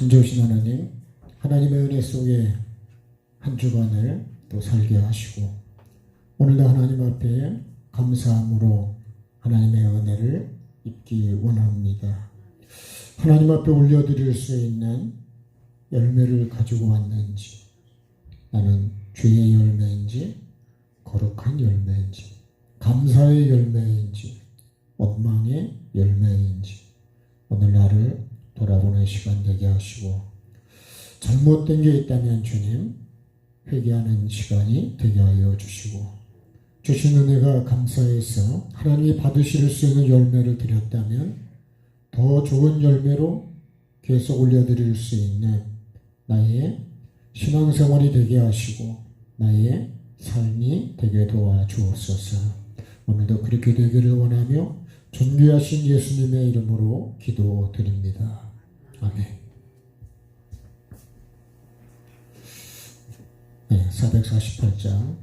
참 좋으신 하나님, 하나님의 은혜 속에 한 주간을 또 살게 하시고 오늘도 하나님 앞에 감사함으로 하나님의 은혜를 입기 원합니다. 하나님 앞에 올려드릴 수 있는 열매를 가지고 왔는지, 나는 죄의 열매인지 거룩한 열매인지 감사의 열매인지 원망의 열매인지 오늘 나를 돌아보는 시간 되게 하시고, 잘못된 게 있다면 주님 회개하는 시간이 되게 하여 주시고, 주신 은혜가 감사해서 하나님이 받으실 수 있는 열매를 드렸다면 더 좋은 열매로 계속 올려드릴 수 있는 나의 신앙생활이 되게 하시고 나의 삶이 되게 도와주옵소서. 오늘도 그렇게 되기를 원하며 존귀하신 예수님의 이름으로 기도드립니다. 아멘. 네, 448장.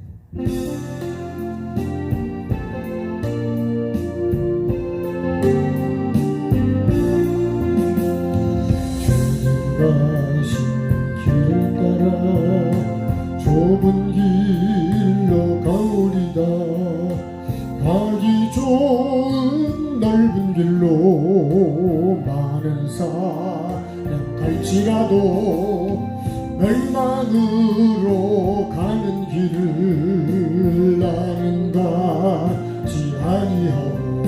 좁은 길로 가오리다. 가기 좋은 넓은 길로 많은 사람 갈지라도 멸망으로 가는 길을 나는 가지 아니하고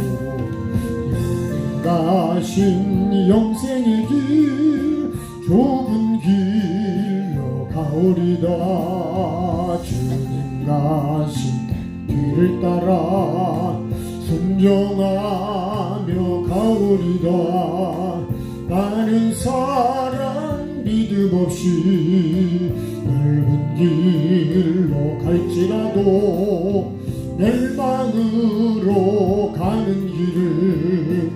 주님 가신 영생의 길 좁은 길로 가오리다. 주님 가신 길을 따라 순종하며 가오리다. 많은 사람 믿음 없이 넓은 길로 갈지라도 멸망으로 가는 길을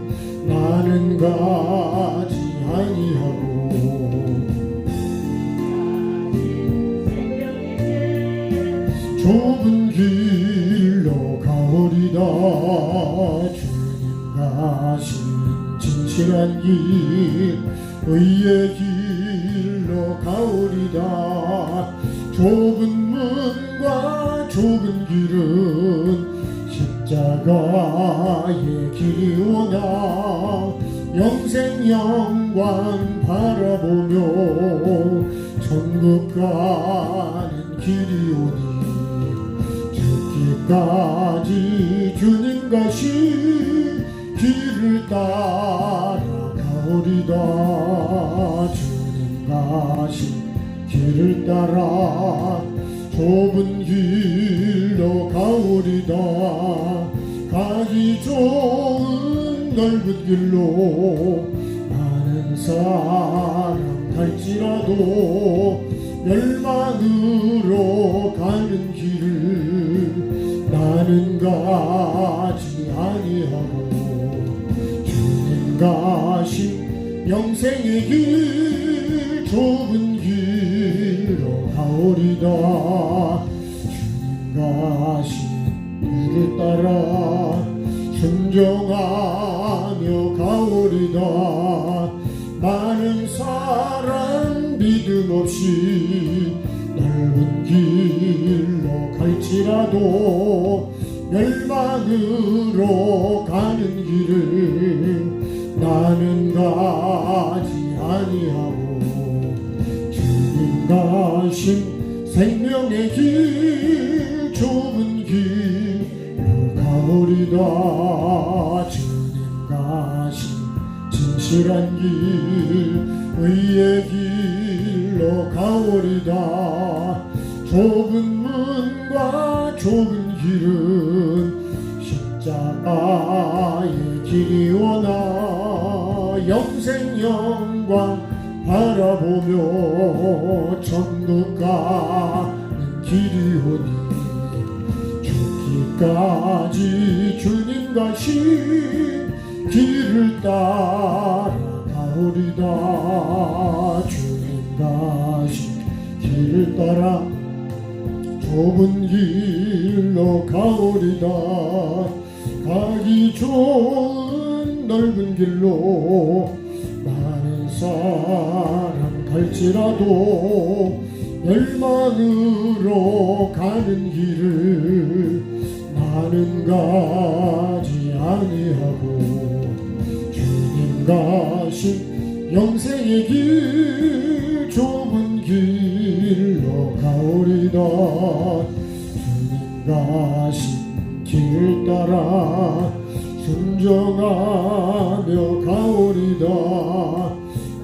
나는 가지 아니하고 좁은 길로 가오리다. 주님 가신 진실한 길 의의 길로 가오리다. 좁은 문과 좁은 길은 십자가의 길이오나 영생 영광 바라보며 천국 가는 길이오니 죽기까지 주님 가신 길을 따라 가오리다. 주님 가신 길을 따라 좁은 길로 가오리다. 가기 좋은 넓은 길로 많은 사람 갈지라도 멸망으로 가는 길을 나는 가지 아니하고 주님 가신 영생의 길 좁은 길로 가오리다. 주님 가신 길을 따라 순종하며 가오리다. 많은 사람 믿음 없이 넓은 길로 갈지라도 멸망으로 가는 길을 나는 가지 아니하고 주님 가신 생명의 길 좁은 길로 가오리다. 주님 가신 진실한 길 의의 길로 가오리다. 좁은 문과 좁은 길은 십자가의 길이오나 영생 영광 바라보며 천국 가는 길이오니 죽기까지 주님 가신 길을 따라 가오리다. 주님 가신 길을 따라 좁은 길로 가오리다. 가기 좋은 넓은 길로 많은 사람 갈지라도 멸망으로 가는 길을 나는 가지 아니하고 주님 가신 영생의 길 좁은 길로 가오리다. 주님 가신 길을 따라 순종하며 가오리다.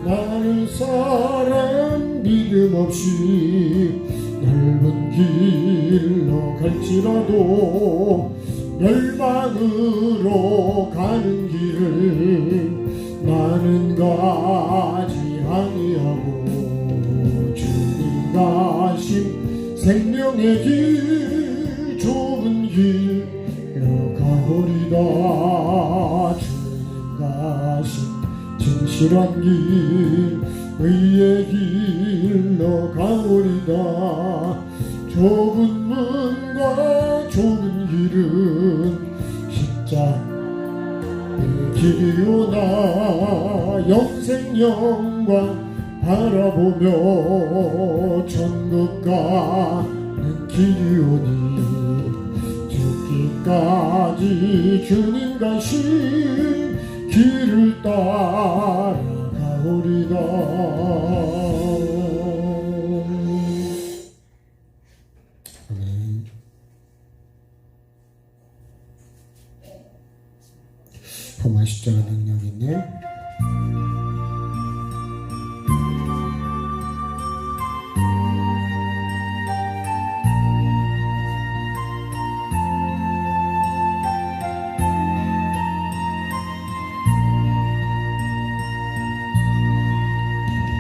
나는 사람 믿음 없이 넓은 길로 갈지라도 멸망으로 가는 길을 나는 가지 아니하고 주님 가신 생명의 길 좁은 길로 가오리다. 주님 가신 진실한 길 의의 길로 가오리다. 좁은 문과 좁은 길은 십자가의 길이오나 영생 영광 바라보며 천국 가는 길이오니 죽기까지 주님 가신 길을 따라 가오리다. 포마 십자가 능력 있네.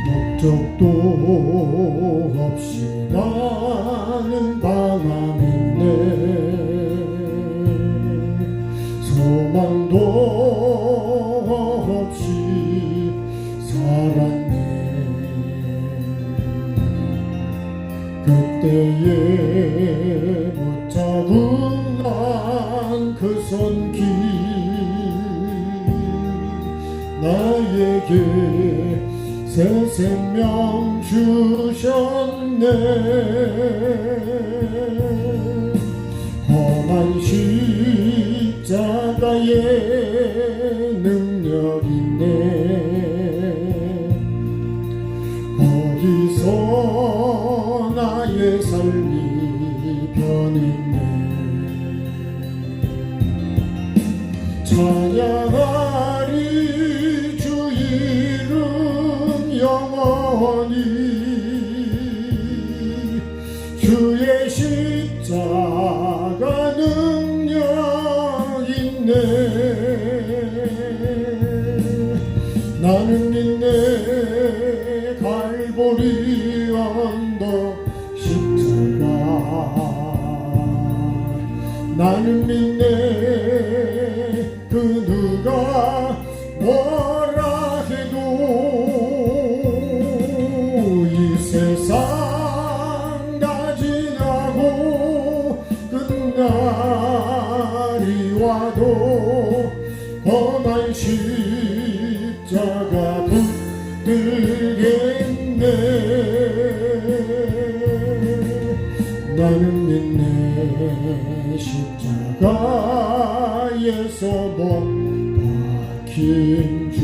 목적도 없이 나는 방황했네. 소망도 없이 살았네. 그때에 못 잡은 난 그 손길 나에게 새 생명 주셨네. 험한 십자가의 능력 있네. 거기서 나의 삶이 변했네. 찬양하리 주 이름 영원히. 주의 십자가 능력 있네. 나는 믿네. 갈보리 언덕 십자가 나는 믿네. 그 누가 뭐라 해도 이 세상 다 지나고 끝날이 와도 험한 십자가 붙들겠네. 나는 믿네. 십자가에서 못 박힌 주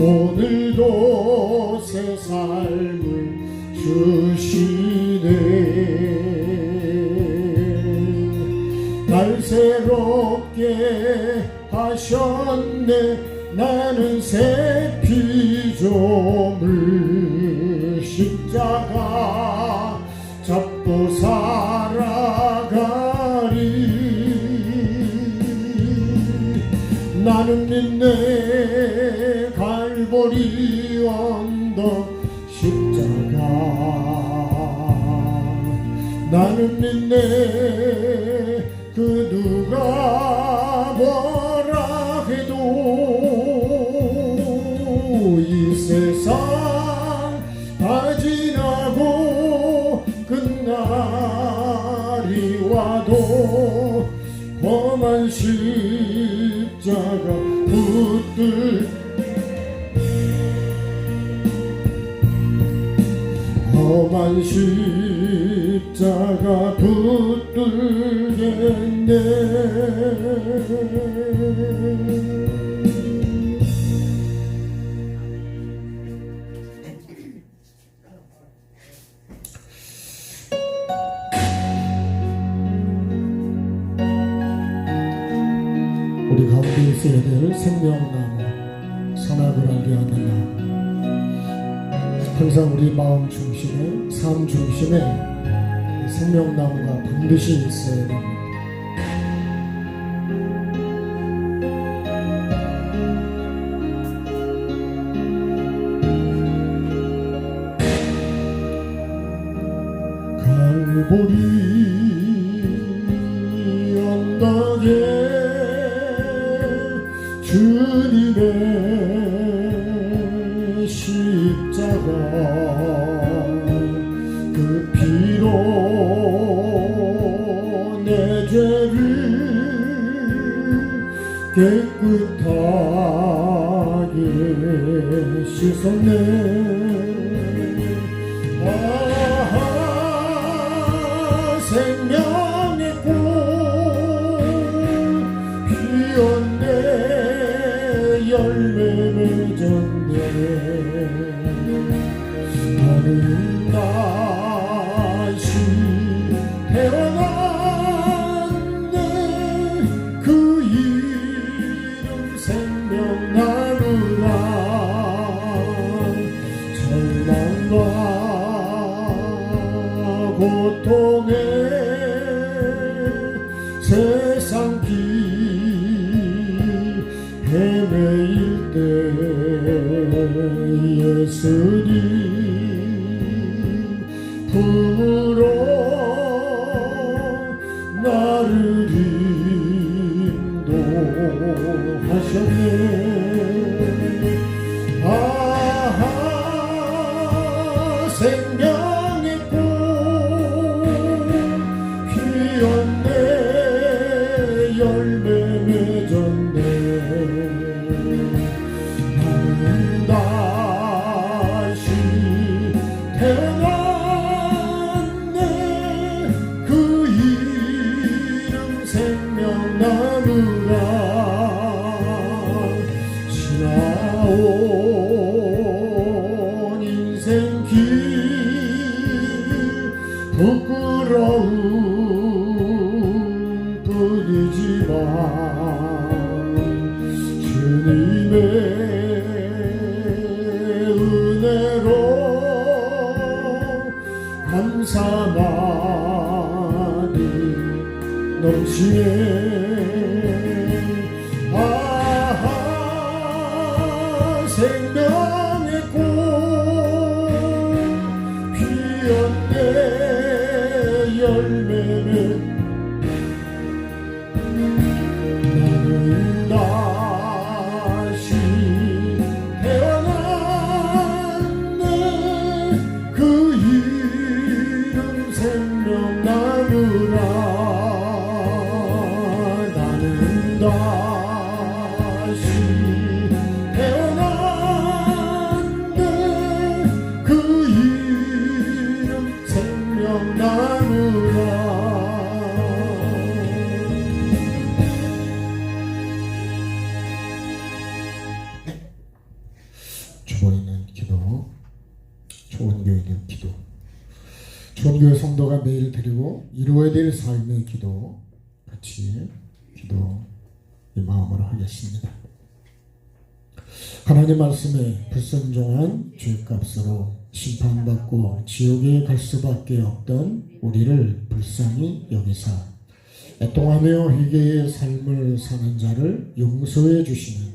오늘도 새 삶을 주시네. 날 새롭게 하셨네. 나는 새 피조물 십자가 잡고 살아가리. 나는 믿네. 갈보리 언덕 십자가 나는 믿네. 그 누가 뭐라 해도 이 세상 다 지나고 끝날이 와도 험한 십자가 붙들 험한 십자가 붙들겠네. 우리 가운데 있어야 될 생명나무, 선악을 알게 하는 나무, 항상 우리 마음 중심에, 삶 중심에 생명나무가 반드시 있어야 됩니다. 갈보리 언덕에 주님의 십자가 그 피로 내 죄를 깨끗하게 씻었네. 아하 생명의 꽃 피었네. 열매 맺었네. 나는 다시 태어났네. 그 이름 생명나무라. 절망과 고통에 세상 길 헤매일 때 예수님 품으로 나를 인도하셨네. 아하 생명의 꽃 피었네. 열매 맺었네. 나는 다시 태어났네. 그 이름 생명나무라. 지나온 인생길 부끄러움 뿐이지만 주님의 은혜로 감사만이 넘치네. 아하 생명의 꽃 피었네. 열매는 나는 다시 태어났네. 그 이름 생명나무라. 나는 다시 태어났네. 그 이름 생명나무라. 주보이는 기도, 좋은 교회는 기도, 좋은 교회 성도가 매일 드리고 이루어야 될 삶의 기도, 같이 기도 이 마음으로 하겠습니다. 하나님 말씀에 불순종한 죄값으로 심판받고 지옥에 갈 수밖에 없던 우리를 불쌍히 여기사 애통하며 회개의 삶을 사는 자를 용서해 주시는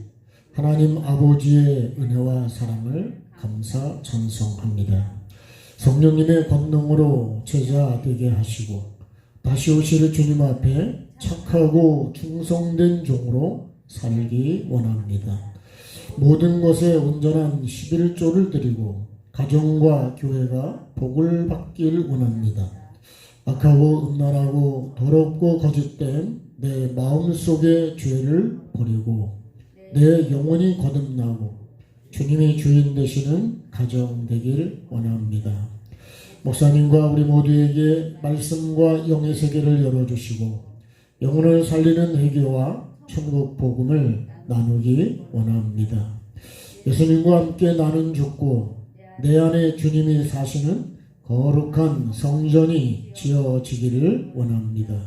하나님 아버지의 은혜와 사랑을 감사 찬송합니다. 성령님의 권능으로 제자 되게 하시고 다시 오실 주님 앞에 착하고 충성된 종으로 살기 원합니다. 모든 것에 온전한 11조를 드리고 가정과 교회가 복을 받길 원합니다. 악하고 음란하고 더럽고 거짓된 내 마음속의 죄를 버리고 내 영혼이 거듭나고 주님의 주인 되시는 가정 되길 원합니다. 목사님과 우리 모두에게 말씀과 영의 세계를 열어주시고 영혼을 살리는 회개와 천국 복음을 나누기 원합니다. 예수님과 함께 나는 죽고 내 안에 주님이 사시는 거룩한 성전이 지어지기를 원합니다.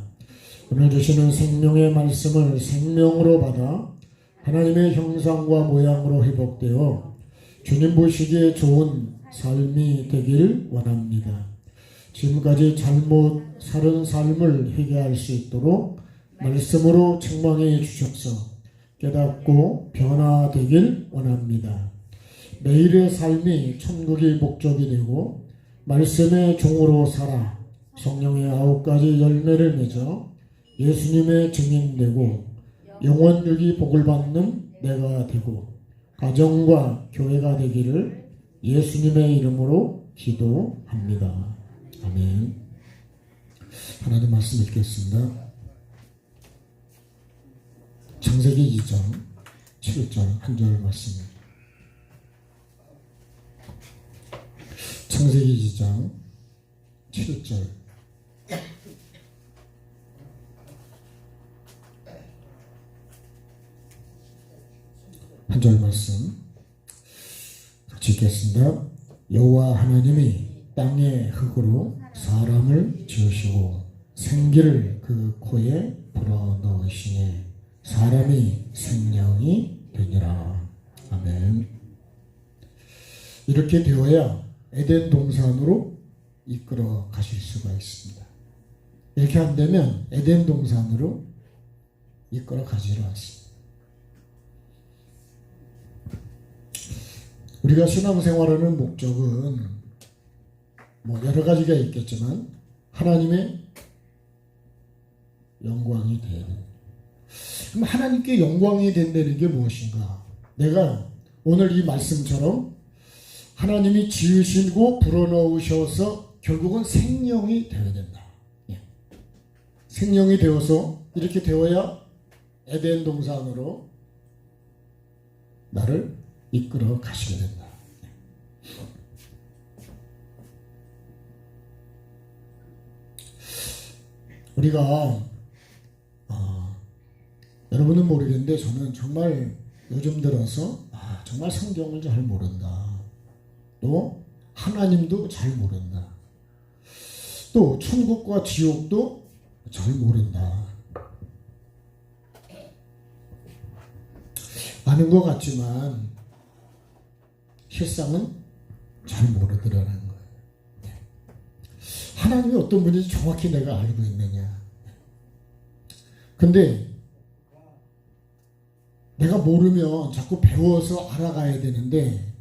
오늘 주시는 생명의 말씀을 생명으로 받아 하나님의 형상과 모양으로 회복되어 주님 보시기에 좋은 삶이 되길 원합니다. 지금까지 잘못 살은 삶을 회개할 수 있도록 말씀으로 책망해 주셔서 깨닫고 변화되길 원합니다. 매일의 삶이 천국의 목적이 되고 말씀의 종으로 살아 성령의 9가지 열매를 맺어 예수님의 증인되고 영원유기 복을 받는 내가 되고 가정과 교회가 되기를 예수님의 이름으로 기도합니다. 아멘. 하나님 말씀 읽겠습니다. 창세기 2장 7절 한 절 말씀입니다. 창세기 2장 7절 한 절 말씀 같이 읽겠습니다. 여호와 하나님이 땅의 흙으로 사람을 지으시고 생기를 그 코에 불어넣으시니 사람이 생명이 되니라. 아멘. 이렇게 되어야 에덴 동산으로 이끌어 가실 수가 있습니다. 이렇게 안 되면 에덴 동산으로 이끌어 가지를 않습니다. 우리가 신앙생활하는 목적은 여러 가지가 있겠지만 하나님의 영광이 돼야 됩니다. 그럼 하나님께 영광이 된다는 게 무엇인가? 내가 오늘 이 말씀처럼 하나님이 지으시고 불어넣으셔서 결국은 생명이 되어야 된다. 생명이 되어서 이렇게 되어야 에덴 동산으로 나를 이끌어 가시게 된다. 우리가 여러분은 모르겠는데 저는 정말 요즘 들어서 정말 성경을 잘 모른다. 또 하나님도 잘 모른다. 또 천국과 지옥도 잘 모른다. 아는 것 같지만 실상은 잘 모르더라는 거예요. 하나님이 어떤 분인지 정확히 내가 알고 있느냐. 근데 내가 모르면 자꾸 배워서 알아가야 되는데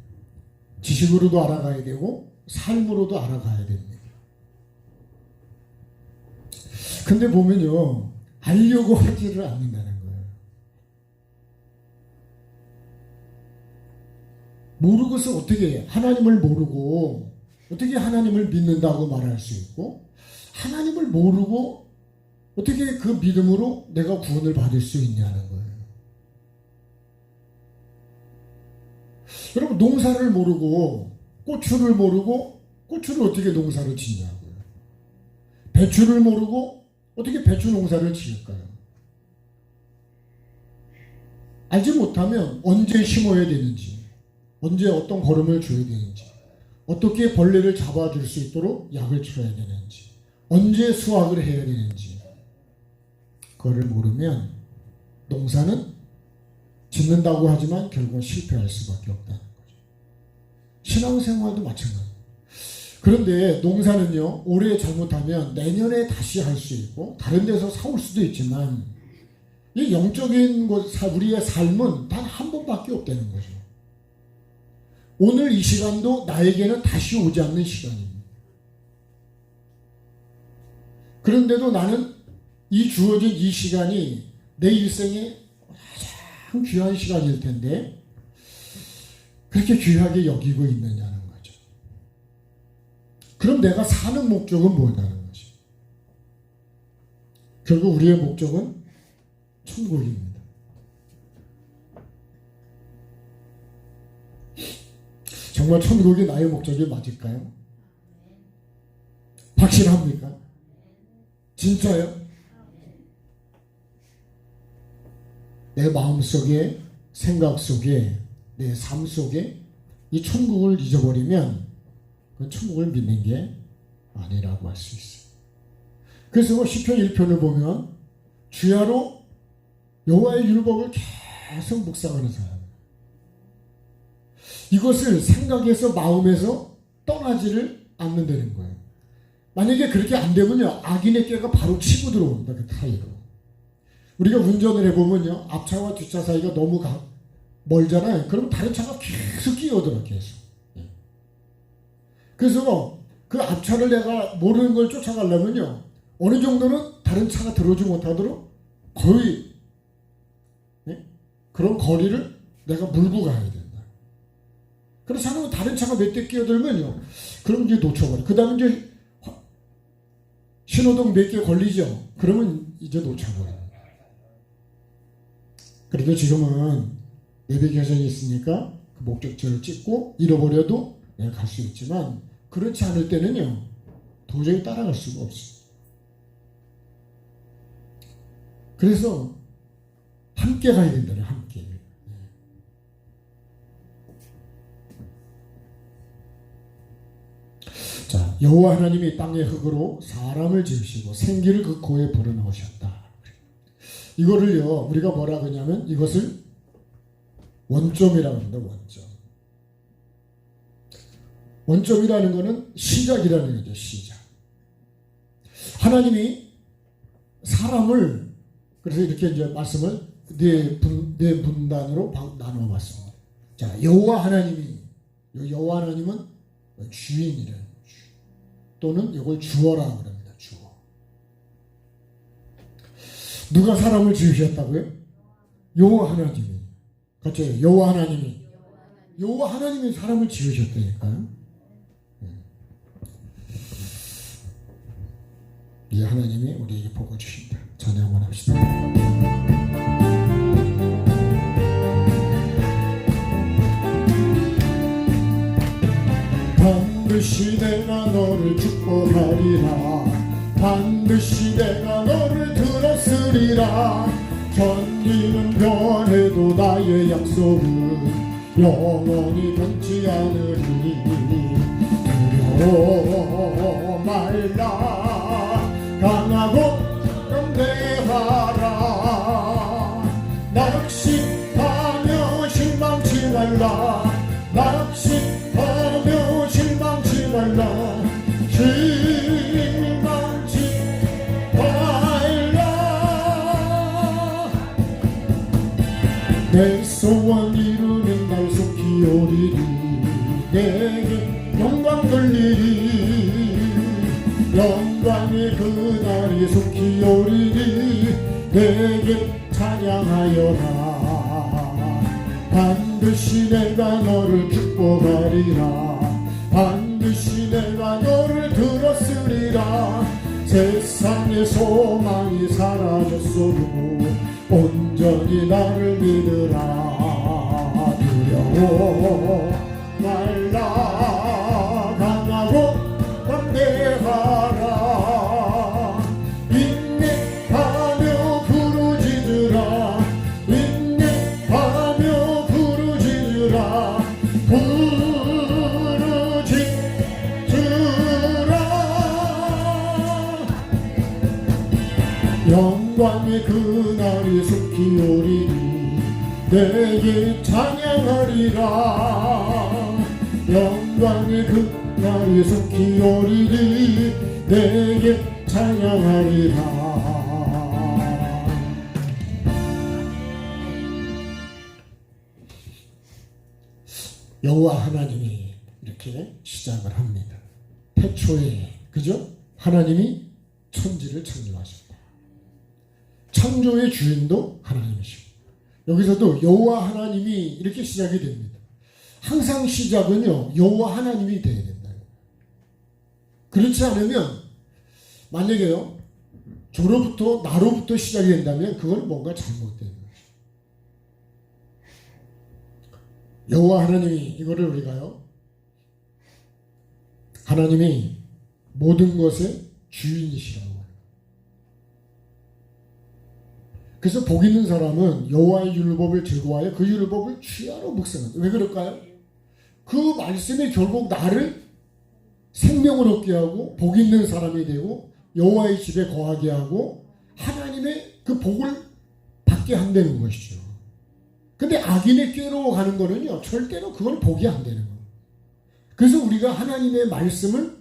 지식으로도 알아가야 되고 삶으로도 알아가야 됩니다. 근데 보면요, 알려고 하지를 않는다는 거예요. 모르고서 어떻게 하나님을 모르고 어떻게 하나님을 믿는다고 말할 수 있고 하나님을 모르고 어떻게 그 믿음으로 내가 구원을 받을 수 있냐는 거예요. 여러분, 농사를 모르고 고추를 모르고 고추를 어떻게 농사를 짓냐고요. 배추를 모르고 어떻게 배추 농사를 지을까요? 알지 못하면 언제 심어야 되는지, 언제 어떤 걸음을 줘야 되는지, 어떻게 벌레를 잡아줄 수 있도록 약을 쳐야 되는지, 언제 수확을 해야 되는지 그거를 모르면 농사는 짓는다고 하지만 결국은 실패할 수밖에 없다는 거죠. 신앙생활도 마찬가지예요. 그런데 농사는요, 올해 잘못하면 내년에 다시 할 수 있고 다른 데서 사올 수도 있지만 이 영적인 우리의 삶은 단 한 번밖에 없다는 거죠. 오늘 이 시간도 나에게는 다시 오지 않는 시간입니다. 그런데도 나는 이 주어진 이 시간이 내 일생에 가장 귀한 시간일 텐데 그렇게 귀하게 여기고 있느냐는 거죠. 그럼 내가 사는 목적은 뭐냐는 거죠. 결국 우리의 목적은 천국입니다. 정말 천국이 나의 목적이 맞을까요? 확신합니까? 진짜요? 내 마음속에, 생각 속에, 내 삶 속에 이 천국을 잊어버리면 그 천국을 믿는 게 아니라고 할 수 있어요. 그래서 시편 1편을 보면 주야로 여호와의 율법을 계속 묵상하는 사람, 이것을 생각에서 마음에서 떠나지를 않는다는 거예요. 만약에 그렇게 안 되면요, 악인의 꾀가 바로 치고 들어온다. 그 타이로 우리가 운전을 해보면요, 앞차와 뒷차 사이가 너무 멀잖아요. 그럼 다른 차가 계속 끼어들어, 계속. 그래서 그 앞차를 내가 모르는 걸 쫓아가려면요, 어느 정도는 다른 차가 들어오지 못하도록 거의 그런 거리를 내가 물고 가야 된다. 그래서 하면 다른 차가 몇 대 끼어들면요, 그럼 이제 놓쳐버려. 그 다음에 이제 신호등 몇 개 걸리죠. 그러면 이제 놓쳐버려요. 그래도 지금은 내비게이션이 있으니까 그 목적지를 찍고 잃어버려도 내가 갈 수 있지만, 그렇지 않을 때는요, 도저히 따라갈 수가 없어요. 그래서 함께 가야 된다는, 함께. 자, 여호와 하나님이 땅의 흙으로 사람을 지으시고 생기를 그 코에 불어넣으셨다. 이거를요, 우리가 뭐라 그러냐면 이것을 원점이라고 합니다. 원점. 원점이라는 것은 시작이라는 거죠. 시작. 하나님이 사람을, 그래서 이렇게 이제 말씀을 네 분단으로 나누어 봤습니다. 자, 여호와 하나님이, 여호와 하나님은 주인이래요. 또는 이걸 주어라 그럽니다. 주어. 누가 사람을 지으셨다고요? 여호와 하나님이. 같이 여호와 하나님이. 여호와 하나님이 사람을 지으셨다니까요. 이 하나님이 우리에게 복을 주신다. 찬양 한번 합시다. 반드시 내가 너를 축복하리라. 반드시 내가 너를 들었으리라. 견디는 변해도 나의 약속은 영원히 변치 않으리. 두려워 말라. 강하고 담대하라. 낙심하며 실망치 말라. 낙심하며 실망치 말라. 실망치 말라. 내 소원 이루는 날 속히 오리리. 내게 영광 돌리리. 영광의 그날이 속히 오리니 내게 찬양하여라. 반드시 내가 너를 축복하리라. 반드시 내가 너를 들었으리라. 세상의 소망이 사라졌어도 온전히 나를 믿으라. 두려워 말라. 강하고 담대하라. 인내하며 부르짖으라. 인내하며 부르짖으라. 부르짖으라. 영광의 그날이 속히 오리니 내게 찬양하리라. 영광의 그날이 속히 오리니 내게 찬양하리라. 여호와 하나님이 이렇게 시작을 합니다. 태초에, 그죠? 하나님이 천지를 창조하셨다. 창조의 주인도 하나님이시고, 여기서도 여호와 하나님이 이렇게 시작이 됩니다. 항상 시작은요, 여호와 하나님이 돼야 된다. 그렇지 않으면, 만약에요, 나로부터 시작이 된다면 그건 뭔가 잘못된 거예요. 여호와 하나님이, 이거를 우리가요, 하나님이 모든 것의 주인이시라고 해요. 그래서 복 있는 사람은 여호와의 율법을 즐거워하여 그 율법을 취하로 묵상한다. 왜 그럴까요? 그 말씀이 결국 나를 생명을 얻게 하고 복 있는 사람이 되고 여호와의 집에 거하게 하고 하나님의 그 복을 받게 한다는 것이죠. 근데 악인의 꾀로 가는 거는요, 절대로 그건 복이 안 되는 거예요. 그래서 우리가 하나님의 말씀을,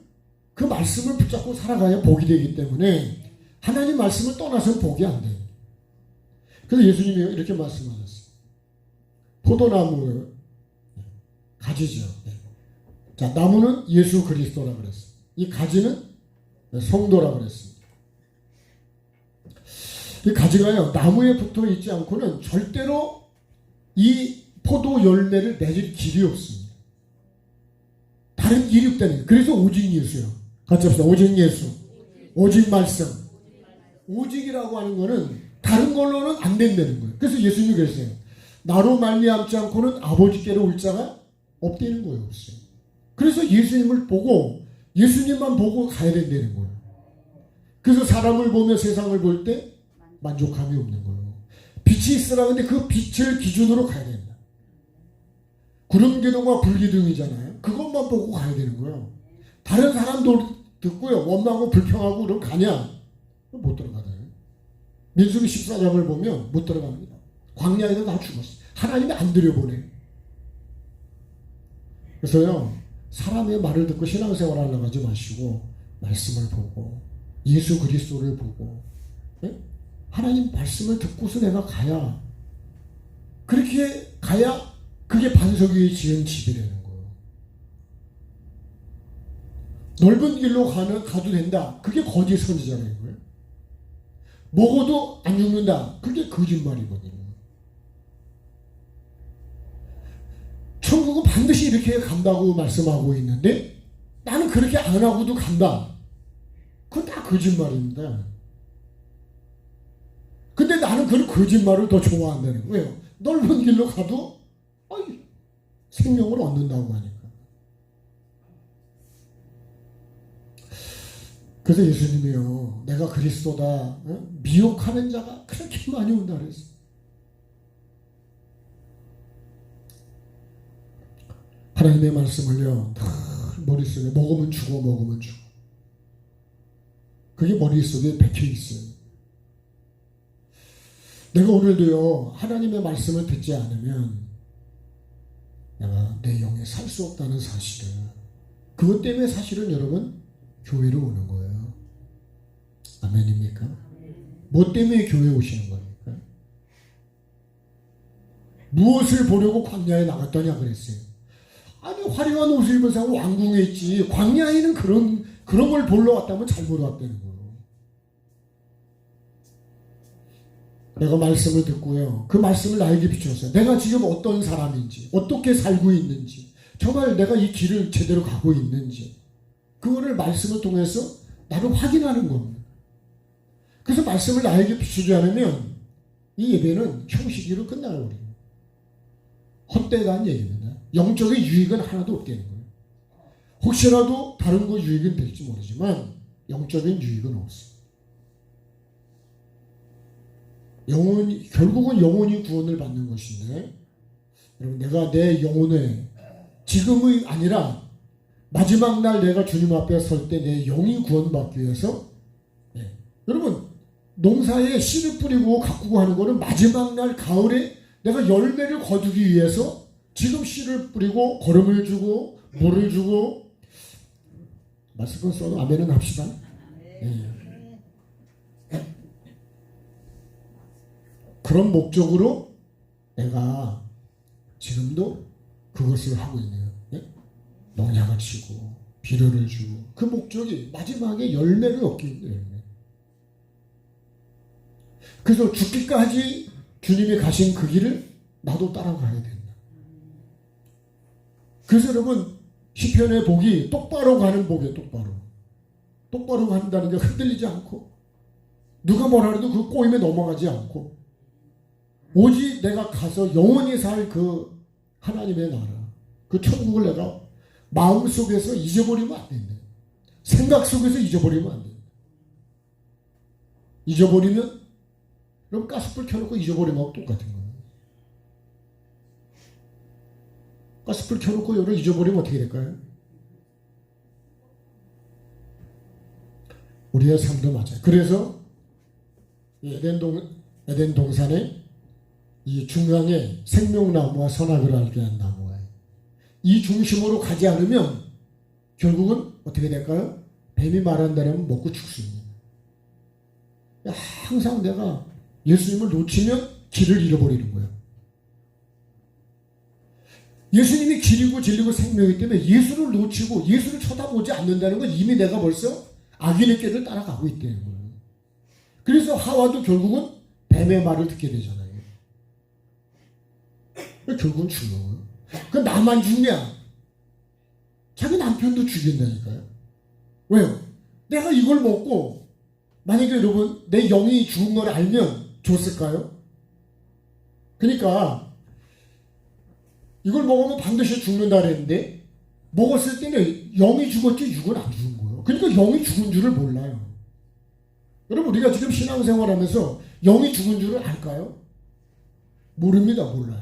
그 말씀을 붙잡고 살아가야 복이 되기 때문에 하나님 말씀을 떠나서는 복이 안 돼요. 그래서 예수님이 이렇게 말씀하셨어요. 포도나무 가지죠. 자, 나무는 예수 그리스도라 그랬어요. 이 가지는 성도라 그랬습니다. 이 가지가요, 나무에 붙어 있지 않고는 절대로 이 포도 열매를 맺을 길이 없습니다. 다른 길이 없다는 거예요. 그래서 오직 예수요. 같이 합시다. 오직 예수. 오직 말씀. 오직이라고 하는 거는 다른 걸로는 안 된다는 거예요. 그래서 예수님이 그랬어요. 나로 말미암지 않고는 아버지께로 올 자가 없다는 거예요. 없어요. 그래서 예수님을 보고 예수님만 보고 가야 된다는 거예요. 그래서 사람을 보며 세상을 볼 때 만족함이 없는 거예요. 빛이 있으라 근데 그 빛을 기준으로 가야 된다. 구름기둥과 불기둥이잖아요. 그것만 보고 가야 되는 거예요. 다른 사람도 듣고요, 원망하고 불평하고 그럼 가냐? 못 들어가요. 민수기 14장을 보면 못 들어갑니다. 광야에서 다 죽었어요. 하나님이 안 들여보내. 그래서요, 사람의 말을 듣고 신앙생활 하려고 하지 마시고 말씀을 보고 예수 그리스도를 보고, 네? 하나님 말씀을 듣고서 내가 가야, 그렇게 가야 그게 반석 위에 지은 집이 되는 거예요. 넓은 길로 가도 된다. 그게 거짓 선지자라는 거예요. 먹어도 안 죽는다. 그게 거짓말이거든요. 천국은 반드시 이렇게 간다고 말씀하고 있는데 나는 그렇게 안 하고도 간다. 그건 다 거짓말입니다. 근데 나는 그 거짓말을 더 좋아한다는 거예요. 왜요? 넓은 길로 가도 생명을 얻는다고 하니까. 그래서 예수님이요, 내가 그리스도다 미혹하는 자가 그렇게 많이 온다 그랬어요. 하나님의 말씀을요, 다 머릿속에 먹으면 죽어, 먹으면 죽어. 그게 머릿속에 박혀 있어요. 내가 오늘도요, 하나님의 말씀을 듣지 않으면 내가 내 영에 살 수 없다는 사실을, 그것 때문에 사실은 여러분 교회로 오는 거예요. 아멘입니까? 뭐 때문에 교회 오시는 겁니까? 무엇을 보려고 광야에 나갔더냐 그랬어요. 아니, 화려한 옷을 입은 사람은 왕궁에 있지, 광야에는 그런 걸 보러 왔다면 잘못 왔다는 거예요. 내가 말씀을 듣고요, 그 말씀을 나에게 비추었어요. 내가 지금 어떤 사람인지, 어떻게 살고 있는지, 정말 내가 이 길을 제대로 가고 있는지, 그거를 말씀을 통해서 나를 확인하는 겁니다. 그래서 말씀을 나에게 비추지 않으면 이 예배는 형식으로 끝나버립니다. 헛되다는 얘기입니다. 영적인 유익은 하나도 없다는 거예요. 혹시라도 다른 거 유익은 될지 모르지만 영적인 유익은 없어요. 결국은 영혼이 구원을 받는 것인데, 여러분, 내가 내 영혼에 지금이 아니라 마지막 날 내가 주님 앞에 설 때 내 영이 구원받기 위해서, 여러분, 농사에 씨를 뿌리고 가꾸고 하는 거는 마지막 날 가을에 내가 열매를 거두기 위해서 지금 씨를 뿌리고 거름을 주고 물을 주고, 말씀은 써도 아멘은 합시다. 그런 목적으로 내가 지금도 그것을 하고 있네요. 농약을 치고 비료를 주고, 그 목적이 마지막에 열매를 얻기 때문에. 그래서 죽기까지 주님이 가신 그 길을 나도 따라가야 된다. 그래서 여러분, 시편의 복이 똑바로 가는 복이에요. 똑바로 간다는 게 흔들리지 않고, 누가 뭐라 해도 그 꼬임에 넘어가지 않고, 오직 내가 가서 영원히 살 그 하나님의 나라, 그 천국을 내가 마음속에서 잊어버리면 안 된다. 생각 속에서 잊어버리면 안 됩니다. 잊어버리면 그럼 가스불 켜놓고 잊어버리면 똑같은 거예요. 가스불 켜놓고 열을 잊어버리면 어떻게 될까요? 우리의 삶도 맞아요. 그래서 에덴 동산에 이 중앙에 생명나무와 선악을 알게 한 나무예요. 이 중심으로 가지 않으면 결국은 어떻게 될까요? 뱀이 말한다면 먹고 죽습니다. 항상 내가 예수님을 놓치면 길을 잃어버리는 거예요. 예수님이 길이고 진리고 생명이기 때문에 예수를 놓치고 예수를 쳐다보지 않는다는 건 이미 내가 벌써 악인의 길을 따라가고 있다는 거예요. 그래서 하와도 결국은 뱀의 말을 듣게 되잖아요. 결국은 죽는 거예요. 그 나만 죽냐? 자기 남편도 죽인다니까요. 왜요? 내가 이걸 먹고 만약에 여러분 내 영이 죽은 걸 알면 줬을까요? 그러니까 이걸 먹으면 반드시 죽는다 그랬는데 먹었을 때는 영이 죽었지 육은 안 죽은 거예요. 그러니까 영이 죽은 줄을 몰라요. 여러분 우리가 지금 신앙생활하면서 영이 죽은 줄을 알까요? 모릅니다. 몰라요.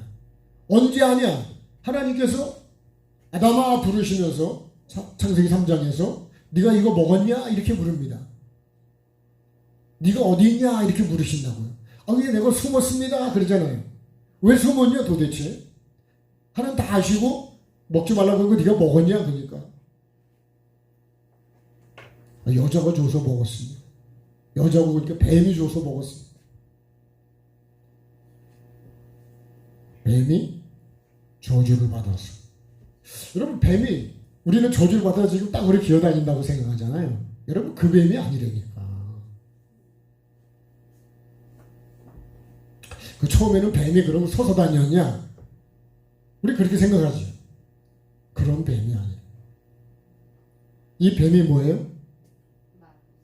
언제 아냐? 하나님께서 아담아 부르시면서 창세기 3장에서 네가 이거 먹었냐? 이렇게 물습니다. 네가 어디 있냐? 이렇게 물으신다고요. 왜 내가 숨었습니다. 그러잖아요. 왜 숨었냐 도대체? 하나님 다 아시고 먹지 말라고 한 거 네가 먹었냐? 그러니까 여자가 줘서 먹었습니다. 여자가 그러니까 뱀이 줘서 먹었습니다. 뱀이 저주를 받았어. 여러분 뱀이 우리는 저주를 받아 지금 땅으로 기어다닌다고 생각하잖아요. 여러분 그 뱀이 아니라니까. 그 처음에는 뱀이 그러면 서서 다녔냐? 우리 그렇게 생각하죠. 그런 뱀이 아니에요. 이 뱀이 뭐예요?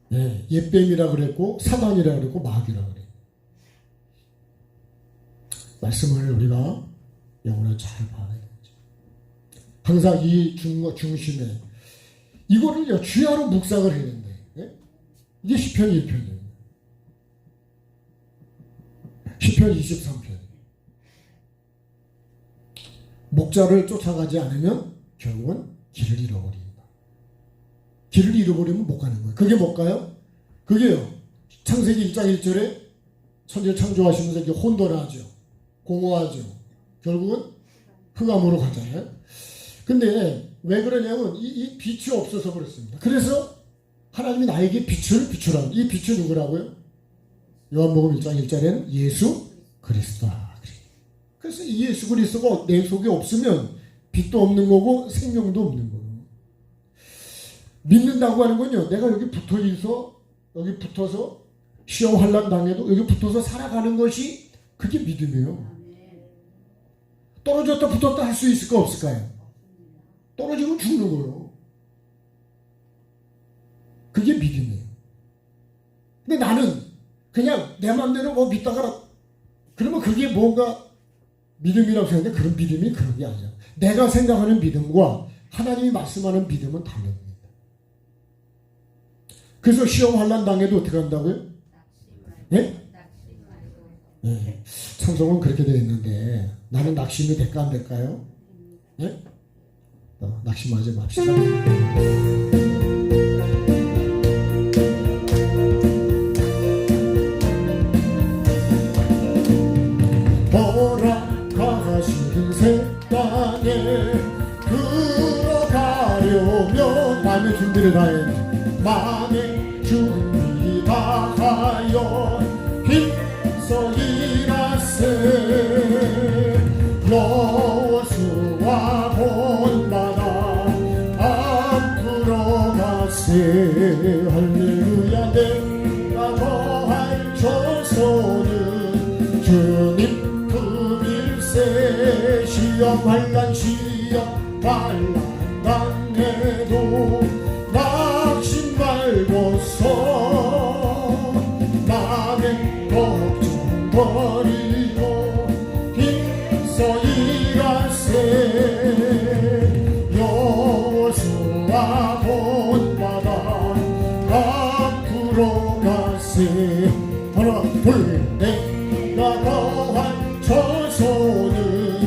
네, 옛뱀이라 그랬고 사단이라 그랬고 마귀라 그래요. 말씀을 우리가 영어로 잘 봐야 되죠. 항상 이 중심에 이거를 주야로 묵상을 해야 된다. 네? 이게 시편 1편이에요. 시편 23편. 목자를 쫓아가지 않으면 결국은 길을 잃어버립니다. 길을 잃어버리면 못 가는 거예요. 그게 뭘까요? 그게요. 창세기 1장 1절에 천지를 창조하시면서 이제 혼돈하죠. 공허하죠. 결국은 흑암으로 가잖아요. 근데 왜 그러냐면 이 빛이 없어서 그렇습니다. 그래서 하나님이 나에게 빛을 비추라. 이 빛이 누구라고요? 요한복음 1장 1절에는 예수 그리스도다. 그래서 이 예수 그리스도가 내 속에 없으면 빛도 없는 거고 생명도 없는 거예요. 믿는다고 하는 건요. 내가 여기 붙어서 시험 환난 당해도 여기 붙어서 살아가는 것이 그게 믿음이에요. 떨어졌다 붙었다 할 수 있을까 없을까요? 떨어지면 죽는 거예요. 그게 믿음이에요. 근데 나는 그냥 내 맘대로 믿다가 그러면 그게 뭔가 믿음이라고 생각하는데 그런 믿음이 그런 게 아니야. 내가 생각하는 믿음과 하나님이 말씀하는 믿음은 다릅니다. 그래서 시험 환난 당해도 어떻게 한다고요? 네? 네. 찬송은 그렇게 되어 있는데 나는 낙심이 될까 안 될까요? 네? 낙심하지 맙시다. 허락하신 새 땅에 들어가려면 마음의 준비를 다해 마음의 준비 다하여 힘써 일하세 여호수아 본받아 앞으로 가세 할렐루야 내가 거할 조소는 주님 그 일세 시험 환난 시험 환난 당해도 낙심 말고서 남의 걱정 버리고 힘써 일하세 여호수아 본받아 하나 둘 내가 거한 저소는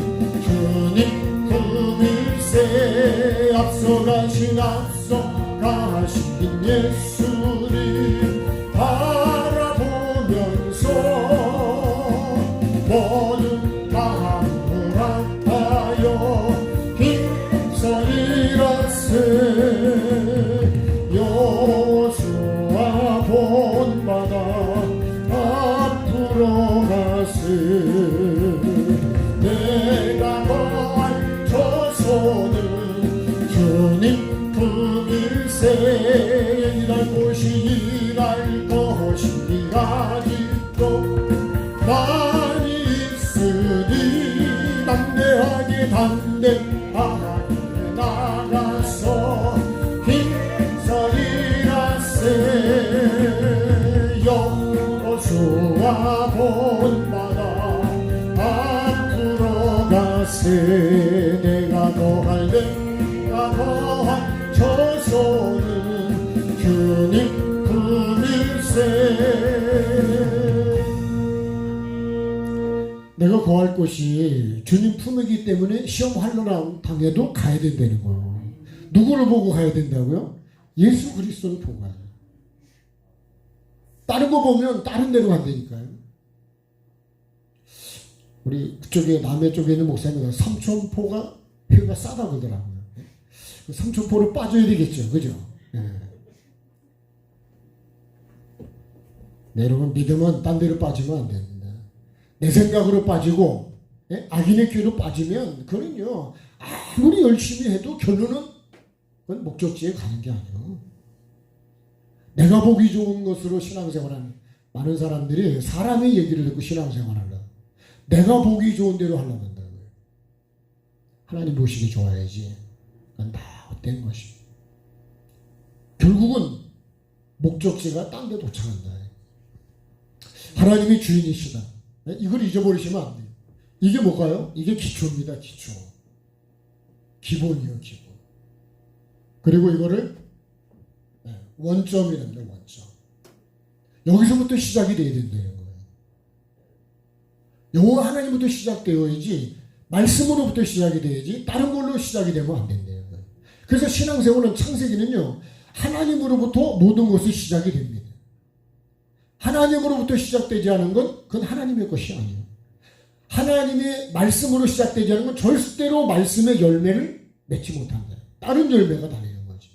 주님 품일세 앞서가신 예수님 바라보면서 모든 마음을 아파요 힘써이라세 여호수아 본받아 앞으로 가세 내가 거할 저소는 주님 품일세 일할 곳이 아직도 많이 있으니 담대하게 나가서 힘써이라세 여호수아 본받아 앞으로 가세 내가 거할 저소는 주님 품일세 내가 거할 곳이 주님 품이기 때문에 시험 환난 당해도 가야 된다는 거예요. 누구를 보고 가야 된다고요? 예수 그리스도를 보고 가야 돼요. 다른 거 보면 다른 데로 간다니까요. 우리 그쪽에 남해 쪽에 있는 목사님이 삼천포가 회가 싸다 그러더라고요. 삼천포로 빠져야 되겠죠. 그죠? 네, 여러분 믿으면 딴 데로 빠지면 안 됩니다. 내 생각으로 빠지고 악인의 귀로 빠지면 그건요 아무리 열심히 해도 결론은 그건 목적지에 가는 게 아니에요. 내가 보기 좋은 것으로 신앙생활하는 많은 사람들이 사람의 얘기를 듣고 신앙생활하려고 내가 보기 좋은 대로 하려고 한다고요. 하나님 보시기 좋아야지. 그건 다 헛된 것입니다. 결국은 목적지가 딴 데 도착한다. 하나님이 주인이시다. 이걸 잊어버리시면 안 돼요. 이게 뭘까요? 이게 기초입니다. 기초. 기본이요. 기본. 그리고 이거를 원점이랍니다. 원점. 여기서부터 시작이 돼야 된다는 거예요. 여호와 하나님부터 시작되어야지 말씀으로부터 시작이 돼야지 다른 걸로 시작이 되면 안 된다는 거예요. 그래서 신앙생활은 창세기는요. 하나님으로부터 모든 것이 시작이 됩니다. 하나님으로부터 시작되지 않은 건 그건 하나님의 것이 아니에요. 하나님의 말씀으로 시작되지 않은 건 절대로 말씀의 열매를 맺지 못한다. 다른 열매가 달리는 거지.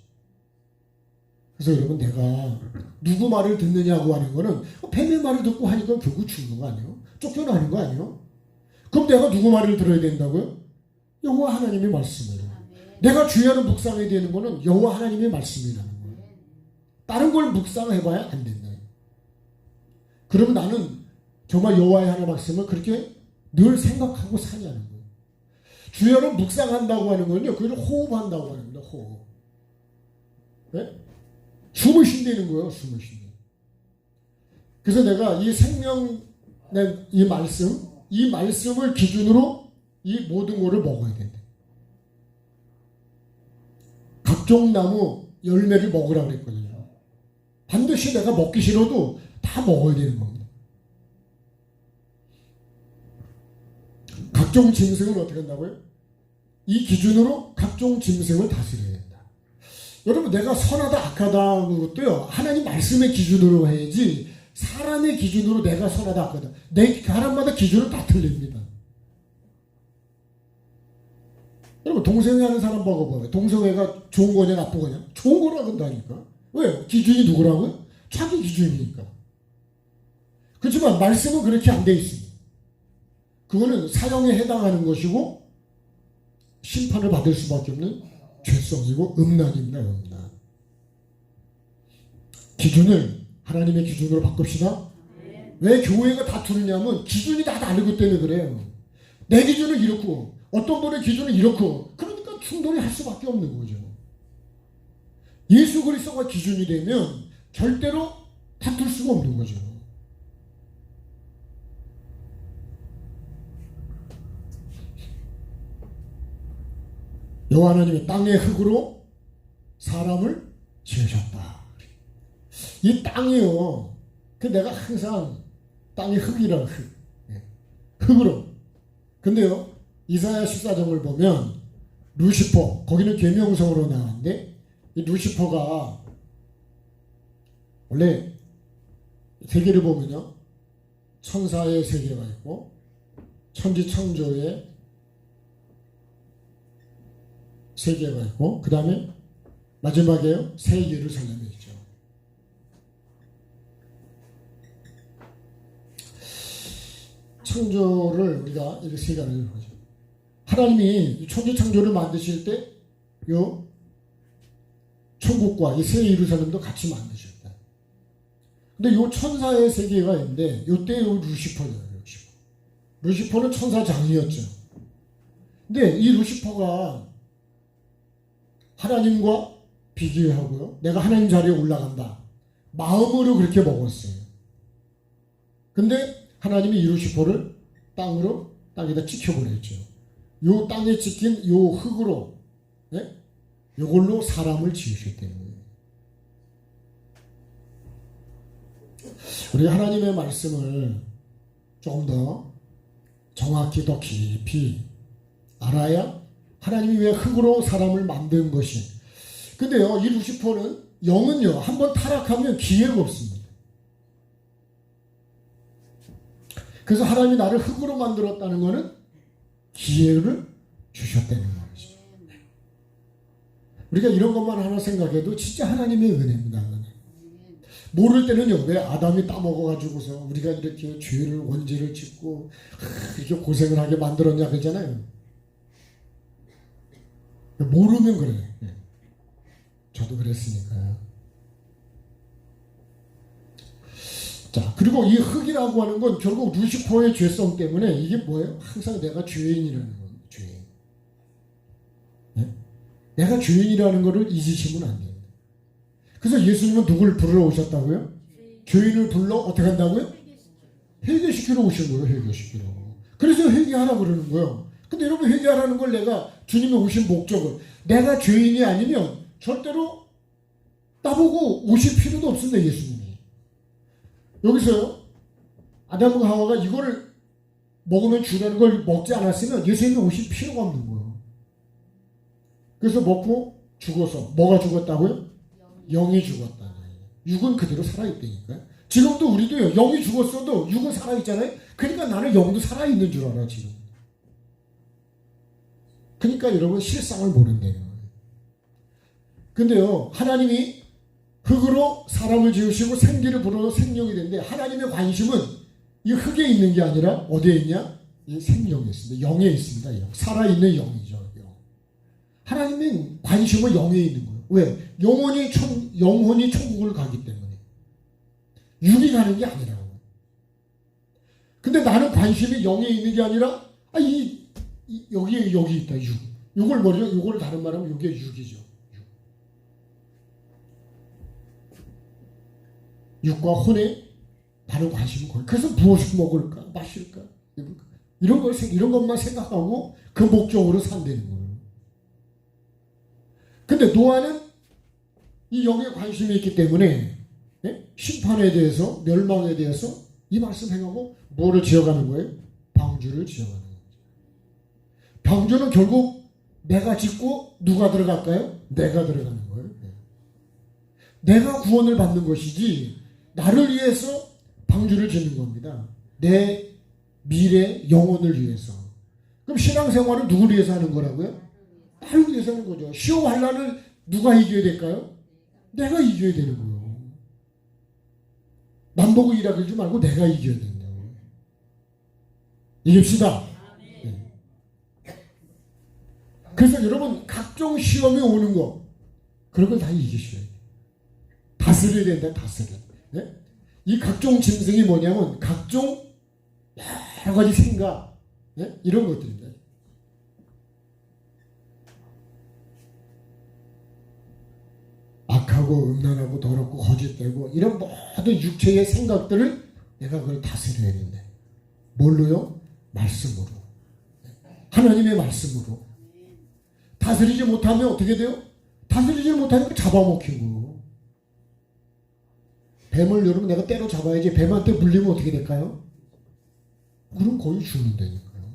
그래서 여러분 내가 누구 말을 듣느냐고 하는 거는 뱀의 말을 듣고 하니까 결국 죽는 거 아니에요? 쫓겨나는 거 아니에요? 그럼 내가 누구 말을 들어야 된다고요? 여호와 하나님의 말씀이에요. 내가 주의하는 묵상해야 되는 거는 여호와 하나님의 말씀이라는 거예요. 다른 걸 묵상해봐야 안 된다. 그러면 나는 정말 여호와의 하나님의 말씀을 그렇게 늘 생각하고 사냐는 거예요. 주여는 묵상한다고 하는 건요. 그걸 호흡한다고 하는 겁니다. 호흡. 네? 숨을 쉰다는 거예요. 숨을 쉰다. 그래서 내가 이 생명, 이 말씀을 기준으로 이 모든 거를 먹어야 된다. 각종 나무 열매를 먹으라고 그랬거든요. 반드시 내가 먹기 싫어도 다 먹어야 되는 겁니다. 각종 짐승을 어떻게 한다고요? 이 기준으로 각종 짐승을 다스려야 된다. 여러분 내가 선하다 악하다 그것도요. 하나님 말씀의 기준으로 해야지 사람의 기준으로 내가 선하다 악하다. 내 사람마다 기준은 다 틀립니다. 여러분 동성애 하는 사람 보고 봐요. 동성애가 좋은 거냐 나쁜 거냐? 좋은 거라고 한다니까. 왜? 기준이 누구라고요? 자기 기준이니까. 그렇지만 말씀은 그렇게 안 돼 있습니다. 그거는 사형에 해당하는 것이고 심판을 받을 수밖에 없는 죄성이고 음란입니다. 음란. 기준을 하나님의 기준으로 바꿉시다. 왜 교회가 다투느냐면 기준이 다 다르기 때문에 그래요. 내 기준은 이렇고 어떤 분의 기준은 이렇고 그러니까 충돌이 할 수밖에 없는 거죠. 예수 그리스도가 기준이 되면 절대로 다툴 수가 없는 거죠. 여호와 하나님이 땅의 흙으로 사람을 지으셨다. 이 땅이요. 그 내가 항상 땅이 흙이라 흙. 흙으로. 근데요, 이사야 14장을 보면 루시퍼, 거기는 계명성으로 나왔는데 이 루시퍼가 원래 세계를 보면요, 천사의 세계가 있고 천지창조의 세계가 있고 그 다음에 마지막에요, 새 예루살렘이 있죠. 창조를 우리가 이렇게 세 가지를 보죠. 하나님이 천지 창조를 만드실 때 요 천국과 이 새 예루살렘도 같이 만드셨다. 근데 요 천사의 세계가 있는데 요때 요 루시퍼예요. 루시퍼는 천사장이었죠. 근데 이 루시퍼가 하나님과 비교하고요, 내가 하나님 자리에 올라간다 마음으로 그렇게 먹었어요. 근데 하나님이 이 루시퍼를 땅에다 찍혀버렸죠. 요 땅에 찍힌 요 흙으로, 요걸로 사람을 지으셨다는 거예요. 우리 하나님의 말씀을 좀 더 정확히 더 깊이 알아야 하나님이 왜 흙으로 사람을 만든 것이. 근데요, 이 루시퍼는 영은요, 한번 타락하면 기회가 없습니다. 그래서 하나님이 나를 흙으로 만들었다는 것은 기회를 주셨다는 거죠. 우리가 이런 것만 하나 생각해도 진짜 하나님의 은혜입니다. 모를 때는요, 왜 아담이 따먹어가지고서 우리가 이렇게 죄를 원죄를 짓고 이렇게 고생을 하게 만들었냐 그러잖아요. 모르면 그래요. 저도 그랬으니까요. 자, 그리고 이 흙이라고 하는 건 결국 루시퍼의 죄성 때문에 이게 뭐예요? 항상 내가 죄인이라는 거예요. 죄인. 내가 죄인이라는 것을 잊으시면 안 돼요. 그래서 예수님은 누굴 부르러 오셨다고요? 죄인을 불러 어떻게 한다고요? 회개시키러 오신 거예요. 회개시키러. 그래서 회개하라 그러는 거예요. 근데 여러분, 회개하라는 걸 내가 주님이 오신 목적을, 내가 죄인이 아니면 절대로 나보고 오실 필요도 없습니다. 예수님이. 여기서요, 아담과 하와가 이거를 먹으면 주라는 걸 먹지 않았으면 예수님이 오실 필요가 없는 거예요. 그래서 먹고 죽어서 뭐가 죽었다고요? 영이 죽었다. 육은 그대로 살아있다니까. 지금도 우리도요, 영이 죽었어도 육은 살아있잖아요. 그러니까 나는 영도 살아있는 줄 알아 지금. 그러니까 여러분, 실상을 모른대요. 근데요, 하나님이 흙으로 사람을 지으시고 생기를 불어 생명이 된데, 하나님의 관심은 이 흙에 있는 게 아니라 어디에 있냐? 이 생명에 있습니다. 영에 있습니다. 영. 살아있는 영이죠. 영. 하나님의 관심은 영에 있는 거예요. 왜? 영혼이 천국을 가기 때문에. 육이 가는 게 아니라고. 근데 나는 관심이 영에 있는 게 아니라 여기 있다. 육. 육을 뭐죠? 육을 다른 말하면 이게 육이죠. 육과 혼에 나는 관심은 거예요. 그래서 무엇을 먹을까, 마실까, 이런 것만 생각하고 그 목적으로 산다는 거예요. 근데 노아는 이 영에 관심이 있기 때문에 심판에 대해서, 멸망에 대해서 이 말씀 행하고 뭐를 지어가는 거예요? 방주를 지어가는 거예요. 방주는 결국 내가 짓고 누가 들어갈까요? 내가 들어가는 거예요. 내가 구원을 받는 것이지 나를 위해서 방주를 짓는 겁니다. 내 미래 영혼을 위해서. 그럼 신앙생활은 누구를 위해서 하는 거라고요? 나를 위해서 하는 거죠. 시험 환난을 누가 이겨야 될까요? 내가 이겨야 되는 거예요. 남 보고 일하지 말고 내가 이겨야 된다고. 이깁시다. 네. 그래서 여러분, 각종 시험이 오는 거, 그런 걸 다 이기셔야 돼요. 다스려야 된다. 다스려. 네? 이 각종 짐승이 뭐냐면 각종 여러 가지 생각, 네? 이런 것들입니다. 악하고 음란하고 더럽고 거짓되고 이런 모든 육체의 생각들을 내가 그걸 다스려야 된다. 뭘로요? 말씀으로. 하나님의 말씀으로. 다스리지 못하면 어떻게 돼요? 다스리지 못하니까 잡아먹히고. 뱀을 여러분 내가 때려잡아야지 뱀한테 물리면 어떻게 될까요? 그럼 거의 죽는다니까요.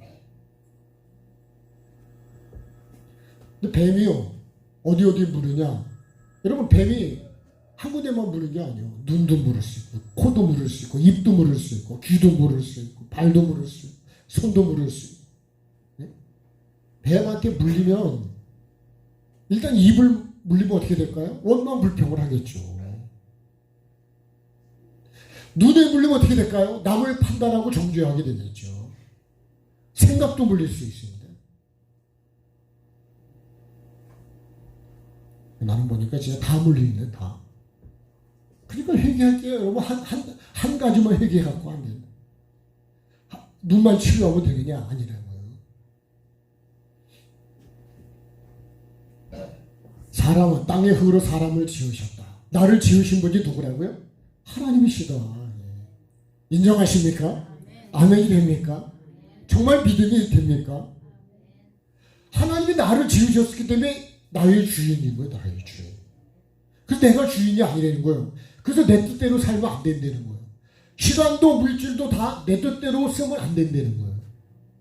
근데 뱀이요 어디 물으냐? 여러분 뱀이 한 군데만 물는 게 아니에요. 눈도 물을 수 있고 코도 물을 수 있고 입도 물을 수 있고 귀도 물을 수 있고 발도 물을 수 있고 손도 물을 수 있고. 네? 뱀한테 물리면 일단 입을 물리면 어떻게 될까요? 원망불평을 하겠죠. 눈에 물리면 어떻게 될까요? 남을 판단하고 정죄하게 되겠죠. 생각도 물릴 수 있습니다. 나는 보니까 진짜 다 물리는데 다. 그러니까 회개할게요. 여러분 한 가지만 회개해갖고 안 된다. 눈만 치료하면 되느냐? 아니라고요. 사람은 땅의 흙으로 사람을 지으셨다. 나를 지으신 분이 누구라고요? 하나님이시다. 인정하십니까? 아멘이 됩니까? 정말 믿음이 됩니까? 하나님이 나를 지으셨기 때문에 나의 주인인 거예요. 나의 주인. 그래서 내가 주인이 아니라는 거예요. 그래서 내 뜻대로 살면 안 된다는 거예요. 시간도 물질도 다 내 뜻대로 쓰면 안 된다는 거예요.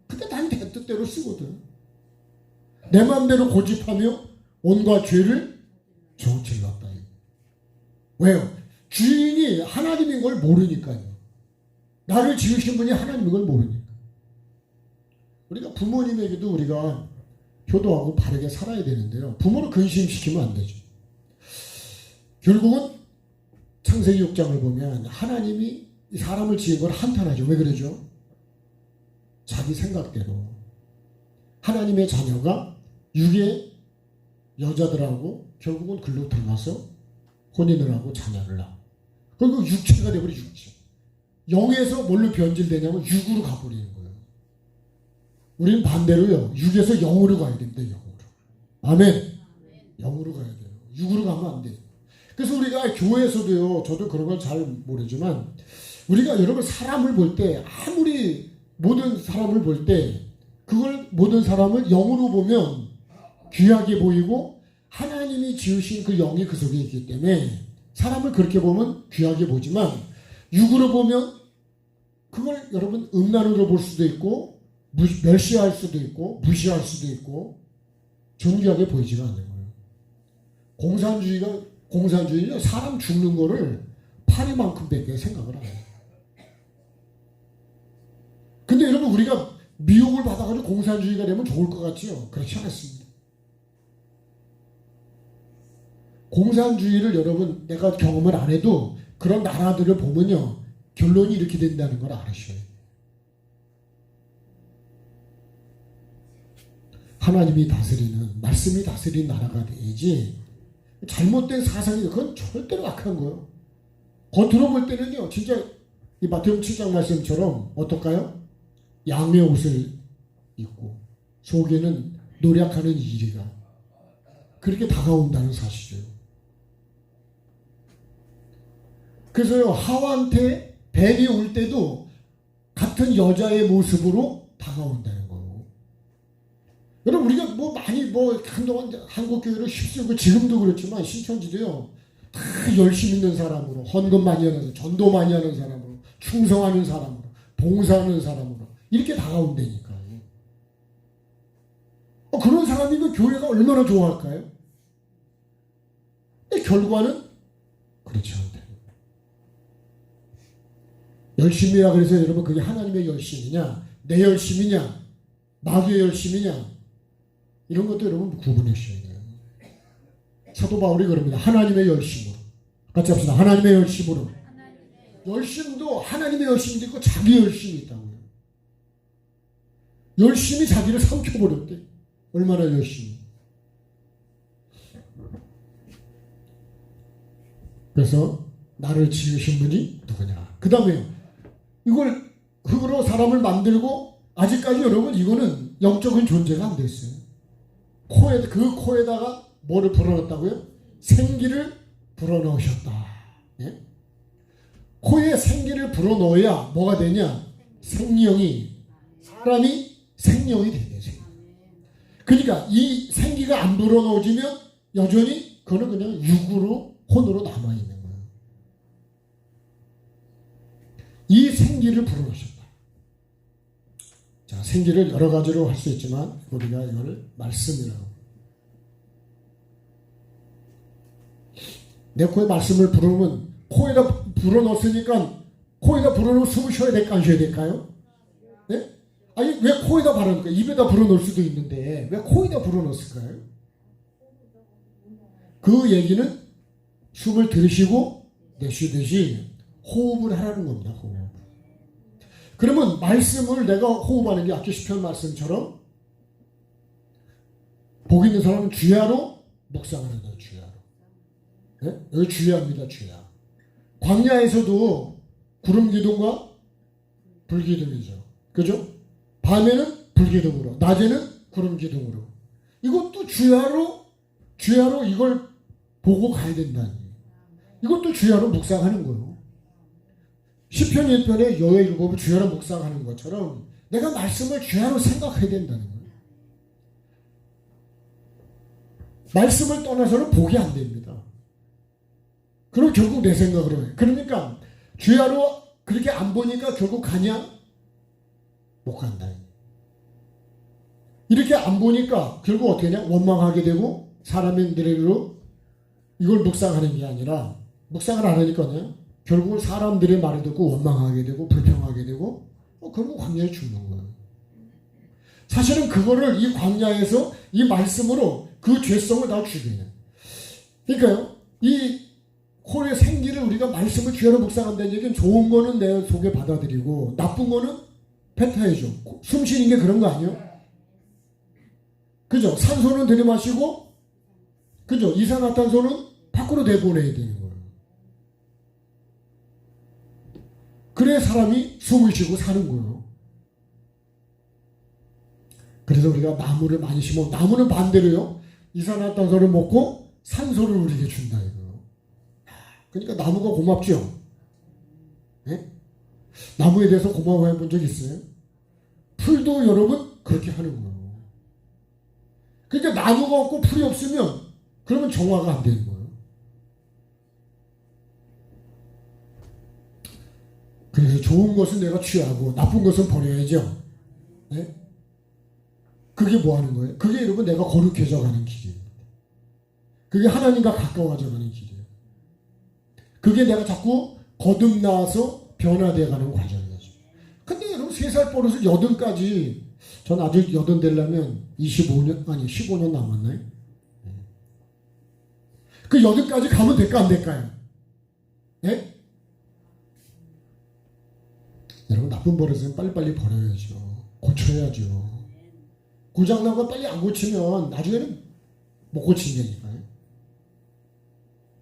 근데 난 내 뜻대로 쓰거든. 내 마음대로 고집하며 온갖 죄를 저질렀다. 왜요? 주인이 하나님인 걸 모르니까요. 나를 지으신 분이 하나님인 걸 모르니까. 우리가 부모님에게도 우리가 효도하고 바르게 살아야 되는데요. 부모를 근심시키면 안 되죠. 결국은 창세기 6장을 보면 하나님이 사람을 지은 걸 한탄하죠. 왜 그러죠? 자기 생각대로. 하나님의 자녀가 육의 여자들하고 결국은 글로 들어가서 혼인을 하고 자녀를 낳아. 그리고 육체가 되어버려 육체. 영에서 뭘로 변질되냐면 육으로 가버리는 거예요. 우리는 반대로요. 육에서 영으로 가야 됩니다. 영으로. 아멘. 영으로 가야 돼요. 육으로 가면 안 돼요. 그래서 우리가 교회에서도요. 저도 그런 걸 잘 모르지만 우리가 여러분 사람을 볼 때 아무리 모든 사람을 볼 때 그걸 모든 사람을 영으로 보면 귀하게 보이고 하나님이 지으신 그 영이 그 속에 있기 때문에 사람을 그렇게 보면 귀하게 보지만 육으로 보면 그걸 여러분 음란으로 볼 수도 있고 멸시할 수도 있고 무시할 수도 있고 존귀하게 보이지가 않는 거예요. 공산주의는 사람 죽는 거를 파리만큼밖에 생각을 안 해요. 근데 여러분 우리가 미혹을 받아가지고 공산주의가 되면 좋을 것 같지요? 그렇지 않습니다. 공산주의를 여러분 내가 경험을 안 해도 그런 나라들을 보면요. 결론이 이렇게 된다는 걸 아셔야 돼요. 하나님이 다스리는 말씀이 다스리는 나라가 돼야지 잘못된 사상이 그건 절대로 악한 거예요. 겉으로 볼 때는요. 진짜 이 마태복음 7장 말씀처럼 어떨까요? 양의 옷을 입고 속에는 노력하는 이리가 그렇게 다가온다는 사실이에요. 그래서요. 하와한테 뱀이 올 때도 같은 여자의 모습으로 다가온다는 거예요. 여러분 우리가 많이 한동안 한국교회를 휩쓸고 지금도 그렇지만 신천지도요. 다 열심 있는 사람으로 헌금 많이 하는 사람, 전도 많이 하는 사람으로 충성하는 사람으로 봉사하는 사람으로 이렇게 다가온다니까요. 그런 사람이면 교회가 얼마나 좋아할까요? 결과는 그렇지 않다. 열심이라 그래서 여러분 그게 하나님의 열심이냐 내 열심이냐 마귀의 열심이냐 이런 것도 여러분 구분하셔야 돼요. 사도 바울이 그럽니다. 하나님의 열심으로. 같이 합시다. 하나님의 열심으로. 열심도 하나님의 열심도 있고 자기 열심이 있다고요. 열심히 자기를 삼켜버렸대. 얼마나 열심히. 그래서 나를 지으신 분이 누구냐. 그 다음에 이걸 흙으로 사람을 만들고 아직까지 여러분 이거는 영적인 존재가 안 됐어요. 그 코에다가 뭐를 불어넣었다고요? 생기를 불어넣으셨다. 예? 코에 생기를 불어넣어야 뭐가 되냐? 사람이 생명이 되게 돼요. 그러니까 이 생기가 안 불어넣어지면 여전히 그거는 그냥 육으로 혼으로 남아있는 거예요. 이 생기를 불어넣으셨다. 자, 생기를 여러 가지로 할 수 있지만 우리가 이걸 말씀이라고. 내 코에 말씀을 불어넣으면 코에다 불어넣었으니까 코에다 불어넣으면 숨을 쉬어야 될까 안 쉬어야 될까요? 네? 아니 왜 코에다 불어넣을까? 입에다 불어넣을 수도 있는데 왜 코에다 불어넣었을까요? 그 얘기는 숨을 들이쉬고 내쉬듯이 호흡을 하라는 겁니다. 호흡. 그러면 말씀을 내가 호흡하는 게 아까 시편 말씀처럼 복 있는 사람은 주야로 묵상하는 거예요. 주야로. 네? 여기 주야입니다. 주야. 광야에서도 구름 기둥과 불 기둥이죠. 그죠? 밤에는 불 기둥으로, 낮에는 구름 기둥으로. 이것도 주야로 이걸 보고 가야 된다는 거예요. 이것도 주야로 묵상하는 거예요. 시편 1편에 여호와의 율법을 주야로 묵상하는 것처럼 내가 말씀을 주야로 생각해야 된다는 거예요. 말씀을 떠나서는 복이 안 됩니다. 그럼 결국 내 생각으로 해요. 그러니까 주야로 그렇게 안 보니까 결국 가냐? 못 간다. 이렇게 안 보니까 결국 어떻게 하냐? 원망하게 되고 사람의 노래로 이걸 묵상하는 게 아니라 묵상을 안 하니까요. 결국은 사람들의 말을 듣고 원망하게 되고 불평하게 되고 결국 광야에 죽는 거예요. 사실은 그거를 이 광야에서 이 말씀으로 그 죄성을 다 죽여요. 그러니까요. 이 코의 생기를 우리가 말씀을 주야로 묵상한다는 얘기는 좋은 거는 내 속에 받아들이고 나쁜 거는 뱉어야죠. 숨 쉬는 게 그런 거 아니에요? 그죠? 산소는 들이마시고 그죠? 이산화탄소는 밖으로 내보내야 되는 거예요. 그래야 사람이 숨을 쉬고 사는 거예요. 그래서 우리가 나무를 많이 심어 나무는 반대로요. 이산화탄소를 먹고 산소를 우리에게 준다 이거예요. 그러니까 나무가 고맙죠. 네? 나무에 대해서 고마워해 본 적 있어요? 풀도 여러분 그렇게 하는 거예요. 그러니까 나무가 없고 풀이 없으면 그러면 정화가 안 되는 거예요. 그래서 좋은 것은 내가 취하고 나쁜 것은 버려야죠. 네? 그게 뭐 하는 거예요? 그게 여러분 내가 거룩해져 가는 길이에요. 그게 하나님과 가까워져 가는 길이에요. 그게 내가 자꾸 거듭나서 변화되어 가는 과정이죠. 근데 여러분 3살 버릇을 80까지 전 아직 80 되려면 25년 아니 15년 남았나요? 그 80까지 가면 될까 안 될까요? 네? 여러분 나쁜 버릇은 빨리빨리 버려야죠. 고쳐야죠. 고장난 거 빨리 안 고치면 나중에는 못 고친다니까요.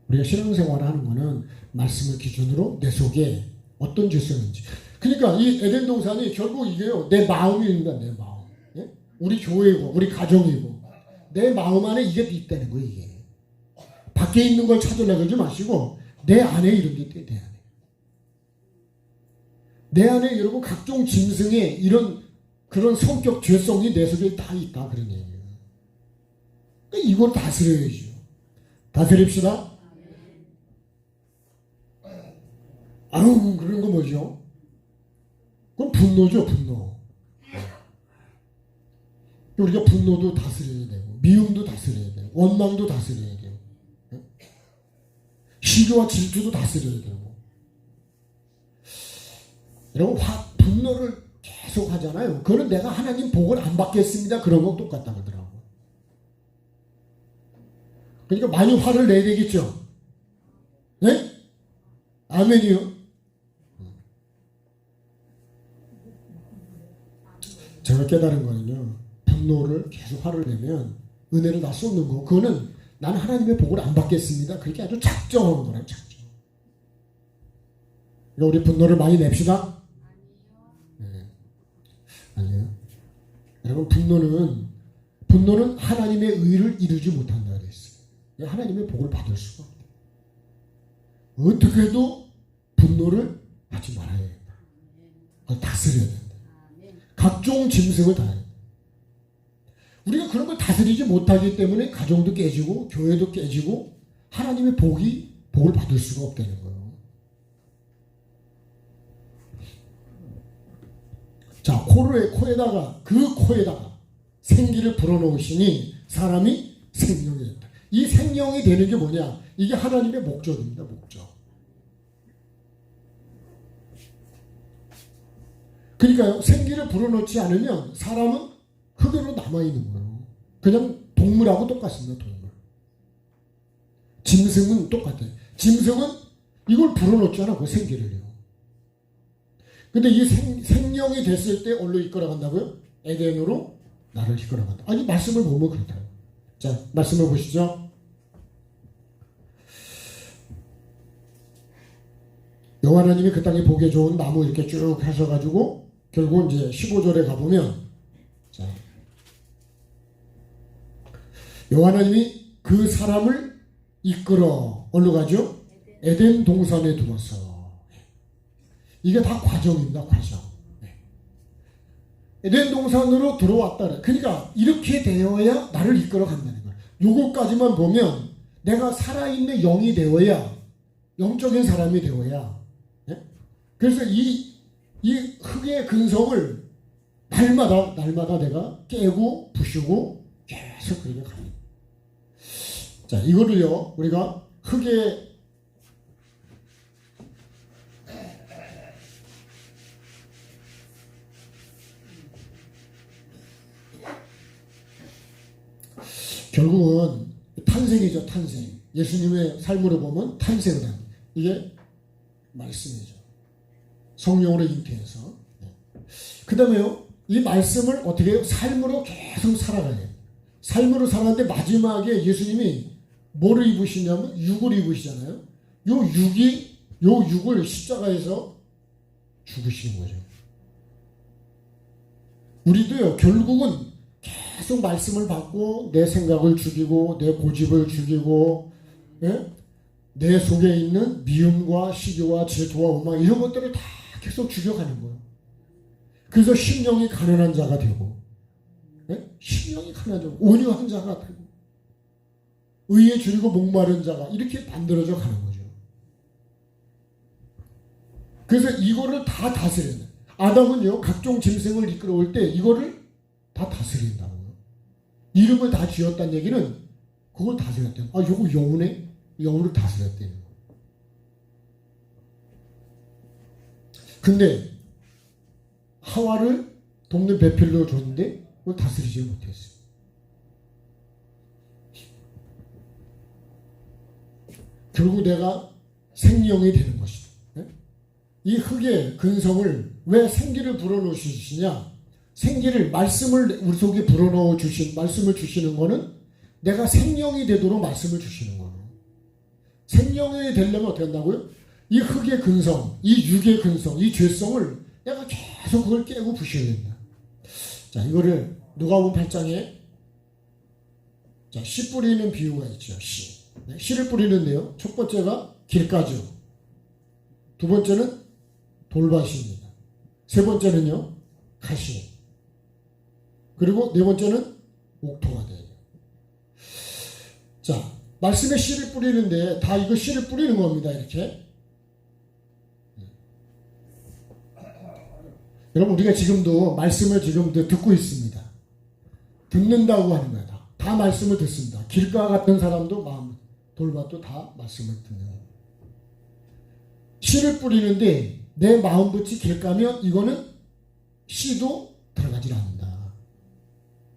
우리가 신앙생활을 하는 거는 말씀을 기준으로 내 속에 어떤 죄성인지. 그러니까 이 에덴 동산이 결국 이게요. 내 마음입니다. 내 마음. 예? 우리 교회고 우리 가정이고 내 마음 안에 이게 있다는 거예요. 이게. 밖에 있는 걸 찾으려고 하지 마시고 내 안에 이런 게 있대. 내 안에. 내 안에 여러분 각종 짐승의 이런 그런 성격 죄성이 내 속에 다 있다 그런 얘기예요. 그러니까 이걸 다스려야죠. 다스립시다. 아우 그런 거 뭐죠? 그건 분노죠. 분노. 우리가 분노도 다스려야 되고 미움도 다스려야 되고 원망도 다스려야 되고 시기와 질투도 다스려야 되고 여러분 분노를 계속 하잖아요. 그거는 내가 하나님 복을 안 받겠습니다. 그런 거 똑같다 그러더라고. 그러니까 많이 화를 내야 되겠죠. 네? 아멘이요. 제가 깨달은 거는요. 분노를 계속 화를 내면 은혜를 다 쏟는 거. 그거는 나는 하나님의 복을 안 받겠습니다. 그렇게 아주 작정한 거란 작정. 그러니까 우리 분노를 많이 냅시다. 아니에요. 여러분 분노는 하나님의 의를 이루지 못한다 그랬어요. 하나님의 복을 받을 수가 없다. 어떻게 해도 분노를 하지 말아야 된다. 그걸 다스려야 된다. 각종 짐승을 다 해야 된다. 우리가 그런 걸 다스리지 못하기 때문에 가정도 깨지고 교회도 깨지고 하나님의 복을 받을 수가 없다는 거예요. 자, 코에다가 생기를 불어넣으시니 사람이 생명이 된다. 이 생명이 되는 게 뭐냐? 이게 하나님의 목적입니다. 목적. 그러니까요, 생기를 불어넣지 않으면 사람은 흙으로 남아있는 거예요. 그냥 동물하고 똑같습니다. 동물. 짐승은 똑같아요. 짐승은 이걸 불어넣지 않아, 그 생기를요. 근데 이 생명이 됐을 때 어디로 이끌어간다고요? 에덴으로 나를 이끌어간다. 아니, 말씀을 보면 그렇다. 자, 말씀을 보시죠. 여호와 하나님이 그 땅에 보기 좋은 나무 이렇게 쭉 하셔가지고 결국 이제 15절에 가보면, 자, 여호와 하나님이 그 사람을 이끌어 어디로 가죠? 에덴 동산에 두었어. 이게 다 과정입니다. 과정. 에덴 동산으로 들어왔다. 그러니까 이렇게 되어야 나를 이끌어 간다는 거예요. 요거까지만 보면 내가 살아있는 영이 되어야, 영적인 사람이 되어야. 그래서 이 흙의 근성을 날마다 내가 깨고 부수고 계속 그렇게 갑니다. 자, 이거를요, 우리가 흙의 결국은 탄생이죠. 탄생. 예수님의 삶으로 보면 탄생을 합니다. 이게 말씀이죠. 성령으로 잉태해서. 그 다음에요, 이 말씀을 어떻게 해요? 삶으로 계속 살아가야 돼요. 삶으로 살아가는데 마지막에 예수님이 뭐를 입으시냐면 육을 입으시잖아요. 요 육을 십자가에서 죽으시는 거죠. 우리도요, 결국은 계속 말씀을 받고 내 생각을 죽이고 내 고집을 죽이고, 예? 내 속에 있는 미움과 시기와 질투와 오만 이런 것들을 다 계속 죽여가는 거예요. 그래서 심령이 가난한 자가 되고, 예? 심령이 가난한 자가, 온유한 자가 되고, 의에 줄이고 목마른 자가 이렇게 만들어져 가는 거죠. 그래서 이거를 다 다스려야 돼요. 아담은요, 각종 짐승을 이끌어올 때 이거를 다 다스린다고요. 이름을 다 지었다는 얘기는 그걸 다스렸대요. 아, 요거 영혼에, 영혼을 다스렸대요. 근데 하와를 돕는 배필로 줬는데 그걸 다스리지 못했어요. 결국 내가 생명이 되는 것이다. 이 흙의 근성을 왜 생기를 불어넣으시냐? 생기를, 말씀을 우리 속에 불어넣어 말씀을 주시는 거는 내가 생명이 되도록 말씀을 주시는 거예요. 생명이 되려면 어떻게 한다고요? 이 흙의 근성, 이 육의 근성, 이 죄성을 내가 계속 그걸 깨고 부셔야 된다. 자, 이거를 누가복음 8장에 자, 씨 뿌리는 비유가 있죠. 씨를 뿌리는데요. 첫 번째가 길가죠. 두 번째는 돌밭입니다. 세 번째는요, 가시. 그리고 네 번째는 옥토가 돼요. 자, 말씀에 씨를 뿌리는데 다 이거 씨를 뿌리는 겁니다. 이렇게. 여러분, 우리가 지금도 말씀을 지금도 듣고 있습니다. 듣는다고 하는 거야. 다 말씀을 듣습니다. 길가 같은 사람도 마음, 돌밭도 다 말씀을 듣는 거예요. 씨를 뿌리는데 내 마음밭이 길가면 이거는 씨도 들어가지 않는다.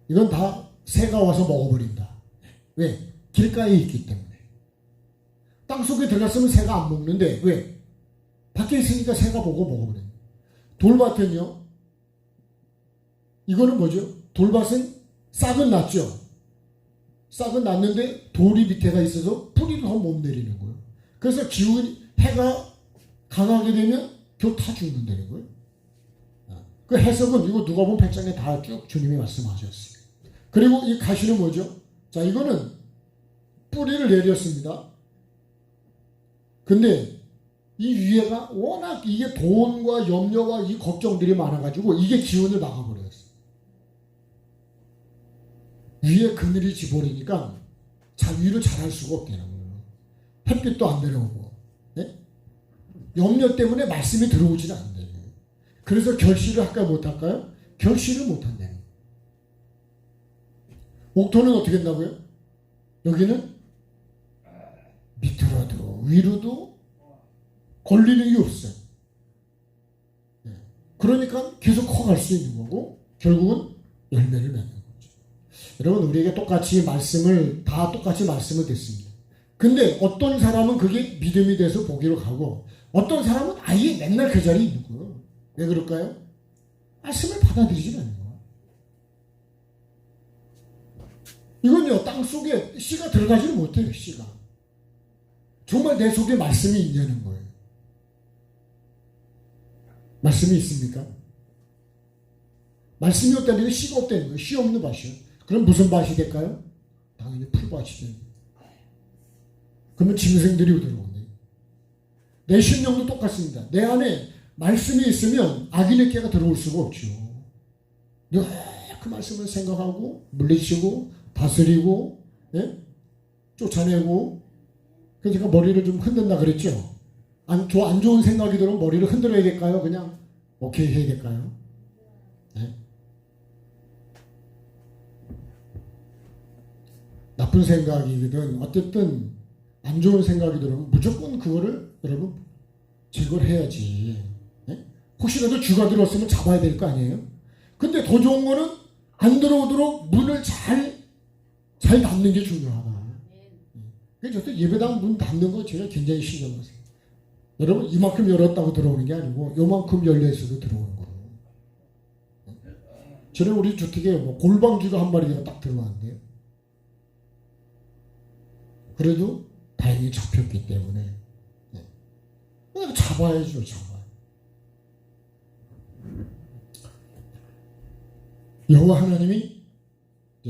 이건 다 새가 와서 먹어버린다. 왜? 길가에 있기 때문에. 땅속에 들어갔으면 새가 안 먹는데 왜? 밖에 있으니까 새가 보고 먹어버려요. 돌밭은요, 이거는 뭐죠? 돌밭은 싹은 났죠. 싹은 났는데 돌이 밑에가 있어서 뿌리를 더 못 내리는 거예요. 그래서 해가 강하게 되면 겨우 다 죽는다는 거예요. 그 해석은 이거 누가복음 8장에 다 쭉 주님이 말씀하셨어요. 그리고 이 가시는 뭐죠? 자, 이거는 뿌리를 내렸습니다. 근데 이 위에가 워낙 이게 돈과 염려와 이 걱정들이 많아가지고 이게 기운을 막아버렸어요. 위에 그늘이 지버리니까 위를 잘할 수가 없다는 거예요. 햇빛도 안 내려오고, 네? 염려 때문에 말씀이 들어오지는 않는다는 거예요. 그래서 결실을 할까요? 못할까요? 결실을 못한다는 거예요. 옥토는 어떻게 한다고요? 여기는 밑으로도 위로도 걸리는 게 없어요. 그러니까 계속 커갈 수 있는 거고 결국은 열매를 맺는 거죠. 여러분 우리에게 똑같이 말씀을 듣습니다. 근데 어떤 사람은 그게 믿음이 돼서 보기로 가고 어떤 사람은 아예 맨날 그 자리에 있는 거예요. 왜 그럴까요? 말씀을 받아들이지 않는 거예요. 이건요 땅속에 씨가 들어가지를 못해요. 씨가 정말 내 속에 말씀이 있냐는 거예요. 말씀이 있습니까? 말씀이 없다는 게 씨가 없다는 거예요. 씨 없는 밭이요. 그럼 무슨 밭이 될까요? 당연히 풀밭이 되는 거예요. 그러면 짐승들이 들어오네. 내 심령도 똑같습니다. 내 안에 말씀이 있으면 악인의 깨가 들어올 수가 없죠. 늘 그 말씀을 생각하고 물리치고 다스리고 쫓아내고 그래서 제가 머리를 좀 흔든다 그랬죠. 안 좋은 생각이 들으면 머리를 흔들어야 될까요? 그냥 오케이 해야 될까요? 네? 나쁜 생각이든 어쨌든 안 좋은 생각이 들으면 무조건 그거를 여러분 제거를 해야지. 네? 혹시라도 쥐가 들어왔으면 잡아야 될 거 아니에요? 근데 더 좋은 거는 안 들어오도록 문을 잘 닫는 게 중요하다. 그래서 저도 예배당 문 닫는 거 제가 굉장히 신경 써요. 여러분 이만큼 열었다고 들어오는 게 아니고 요만큼 열려있어도 들어오는 거예요. 저는 우리 주택에 골방쥐가 한 마리가 딱 들어왔는데요. 그래도 다행히 잡혔기 때문에 잡아야죠. 여호와 하나님이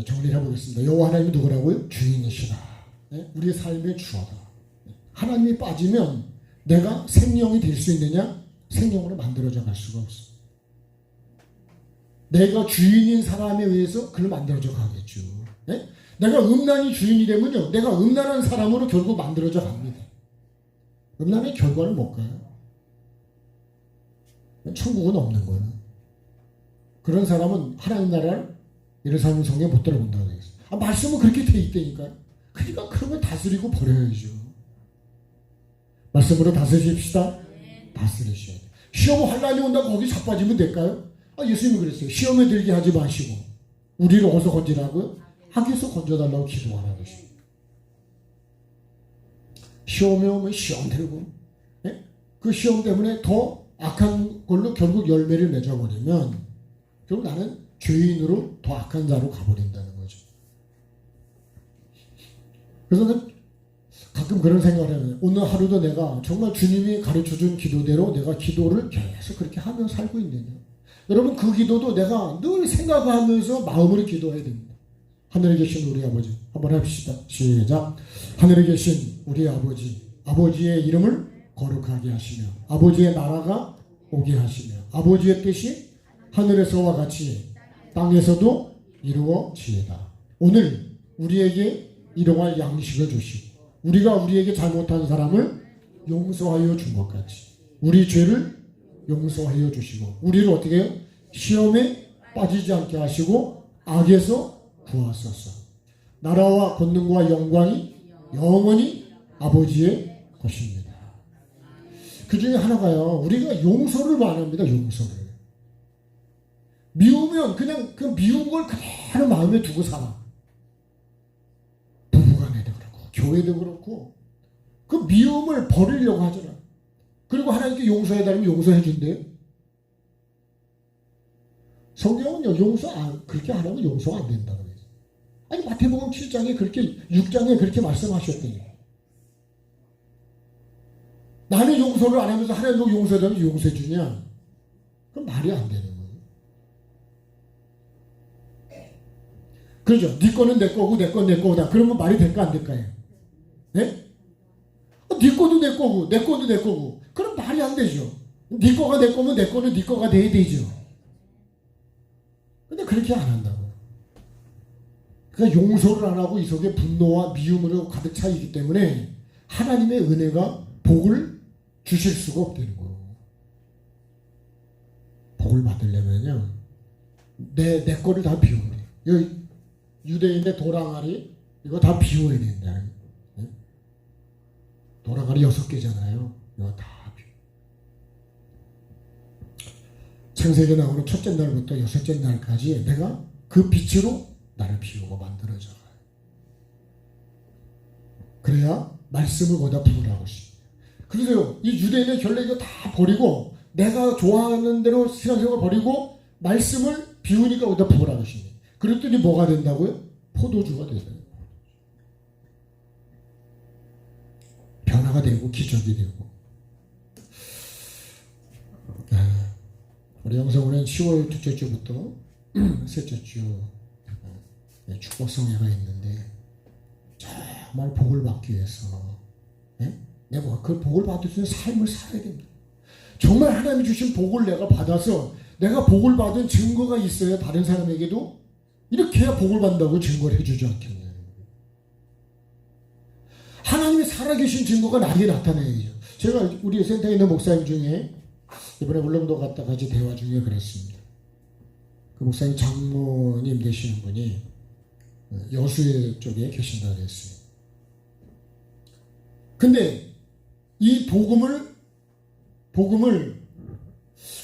정리를 해보겠습니다. 여호와 하나님이 누구라고요? 주인이시다. 우리의 삶의 주어다. 하나님이 빠지면 내가 생명이 될 수 있느냐? 생명으로 만들어져 갈 수가 없어. 내가 주인인 사람에 의해서 그를 만들어져 가겠죠. 내가 음란이 주인이 되면요, 내가 음란한 사람으로 결국 만들어져 갑니다. 음란의 결과를 못 가요. 천국은 없는 거예요. 그런 사람은 하나님 나라를 예루살렘 성에 못 들어본다고 되겠어요. 말씀은 그렇게 돼 있다니까요. 그러니까 그런 걸 다스리고 버려야죠. 말씀으로 다스리십시다. 다스리셔야 돼요. 시험 환난이 온다고 거기 자빠지면 될까요? 예수님이 그랬어요. 시험에 들게 하지 마시고 우리를 어디서 건지라고요? 학에서 건져달라고 기도하라 그러십니다. 시험이 오면 시험 들고 그 시험 때문에 더 악한 걸로 결국 열매를 맺어버리면 결국 나는 죄인으로 더 악한 자로 가버린다는 거죠. 그래서 저는 가끔 그런 생각을 해요. 오늘 하루도 내가 정말 주님이 가르쳐준 기도대로 내가 기도를 계속 그렇게 하며 살고 있느냐. 여러분 그 기도도 내가 늘 생각하면서 마음으로 기도해야 됩니다. 하늘에 계신 우리 아버지 한번 합시다. 시작. 하늘에 계신 우리 아버지, 아버지의 이름을 거룩하게 하시며 아버지의 나라가 오게 하시며 아버지의 뜻이 하늘에서와 같이 땅에서도 이루어지이다. 오늘 우리에게 일용할 양식을 주시고 우리가 우리에게 잘못한 사람을 용서하여 준 것 같이 우리 죄를 용서하여 주시고 우리를 어떻게 해요? 시험에 빠지지 않게 하시고 악에서 구하소서. 나라와 권능과 영광이 영원히 아버지의 것입니다. 그 중에 하나가요. 우리가 용서를 안 합니다. 용서를. 미우면 그냥 그 미운 걸 그대로 마음에 두고 살아. 부부간에도 그렇고 교회도 그렇고 그 미움을 버리려고 하잖아. 그리고 하나님께 용서해달라면 용서해 준대요. 성경은요 그렇게 안 하면 용서가 안 된다고 그래요. 아니 마태복음 7장에 그렇게 6장에 그렇게 말씀하셨더니 나는 용서를 안 하면서 하나님도 용서해달라면 용서해 주냐? 그럼 말이 안 되는 거예요. 그렇죠. 네 거는 내 거고 내 건 내 거다. 그러면 말이 될까 안 될까요? 네? 네 거도 내 거고 내 거도 내 거고 그럼 말이 안 되죠. 네 거가 내 거면 내 거는 네 거가 돼야 되죠. 근데 그렇게 안 한다고요. 그러니까 용서를 안 하고 이 속에 분노와 미움으로 가득 차 있기 때문에 하나님의 은혜가 복을 주실 수가 없다는 거예요. 복을 받으려면요, 내 거를 다 비워야 돼. 유대인의 도랑아리 이거 다 비워야 된다. 도랑아리 6개잖아요. 이거 다 비워. 창세기 나오는 첫째 날부터 6째 날까지 내가 그 빛으로 나를 비우고 만들어져. 그래야 말씀을 거기다 부으라고 하십니다. 그래서 이 유대인의 결례 이거 다 버리고 내가 좋아하는 대로 신앙생활 버리고 말씀을 비우니까 거기다 부으라고 하십니다. 그랬더니 뭐가 된다고요? 포도주가 되잖아요. 변화가 되고 기적이 되고. 우리 영성원은 10월 둘째 주부터 셋째 주 축복성회가 있는데 정말 복을 받기 위해서 내가 그 복을 받을 수 있는 삶을 살아야 됩니다. 정말 하나님이 주신 복을 내가 받아서 내가 복을 받은 증거가 있어야 다른 사람에게도 이렇게 해야 복을 받는다고 증거를 해주지 않겠냐는 거예요. 하나님이 살아계신 증거가 나에게 나타나야죠. 제가 우리 센터에 있는 목사님 중에 이번에 울릉도 갔다 같이 대화 중에 그랬습니다. 그 목사님 장모님 되시는 분이 여수의 쪽에 계신다고 했어요. 근데 이 복음을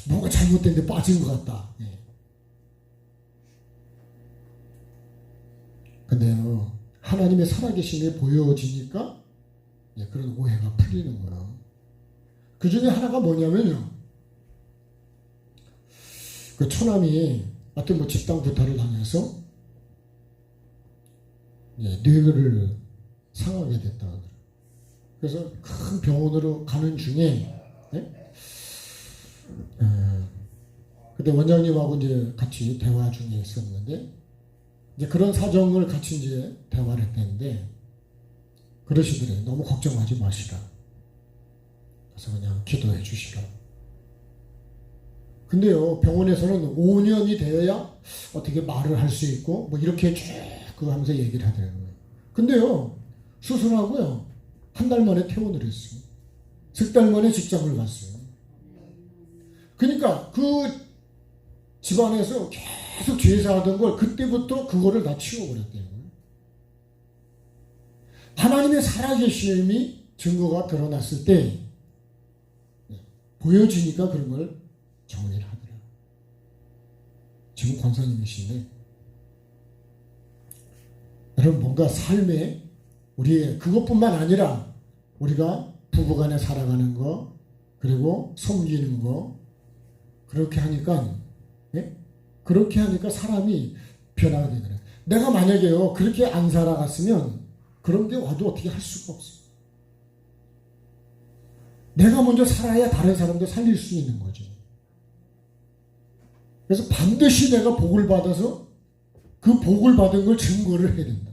뭐가 잘못된데 빠진 것 같다. 근데요, 하나님의 살아계심이 보여지니까 그런 오해가 풀리는 거예요. 그 중에 하나가 뭐냐면요, 그 처남이 어떤 집단 구타를 당해서 뇌를 상하게 됐다. 그래서 큰 병원으로 가는 중에 그때 원장님하고 이제 같이 대화 중에 있었는데 이제 그런 사정을 같이 이제 대화를 했는데 그러시더래요. 너무 걱정하지 마시라. 그래서 그냥 기도해 주시라. 근데요, 병원에서는 5년이 되어야 어떻게 말을 할 수 있고 뭐 이렇게 쭉 그거 하면서 얘기를 하더라고요. 근데요, 수술하고요, 한 달 만에 퇴원을 했어요. 3달 만에 직장을 갔어요. 그러니까 그 집안에서 계속 죄사하던 걸 그때부터 그거를 다 치워버렸대요. 하나님의 살아계심이 증거가 드러났을 때 보여지니까 그런 걸 정리를 하더라고요. 지금 권사님이신데 여러분, 뭔가 삶에 우리의 그것뿐만 아니라 우리가 부부간에 살아가는 거, 그리고 섬기는 거, 그렇게 하니까 사람이 변화가 되더라고요. 내가 만약에요 그렇게 안 살아갔으면 그런 게 와도 어떻게 할 수가 없어요. 내가 먼저 살아야 다른 사람도 살릴 수 있는 거지. 그래서 반드시 내가 복을 받아서 그 복을 받은 걸 증거를 해야 된다.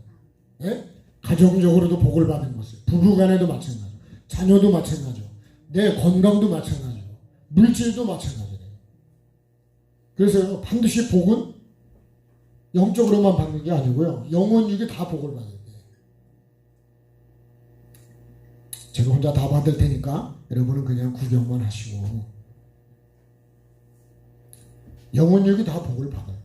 가정적으로도 복을 받은 것을, 부부간에도 마찬가지고, 자녀도 마찬가지고, 내 건강도 마찬가지고, 물질도 마찬가지예요. 그래서 반드시 복은 영적으로만 받는 게 아니고요, 영혼육이 다 복을 받아야 돼요. 제가 혼자 다 받을 테니까 여러분은 그냥 구경만 하시고, 영혼육이 다 복을 받아요.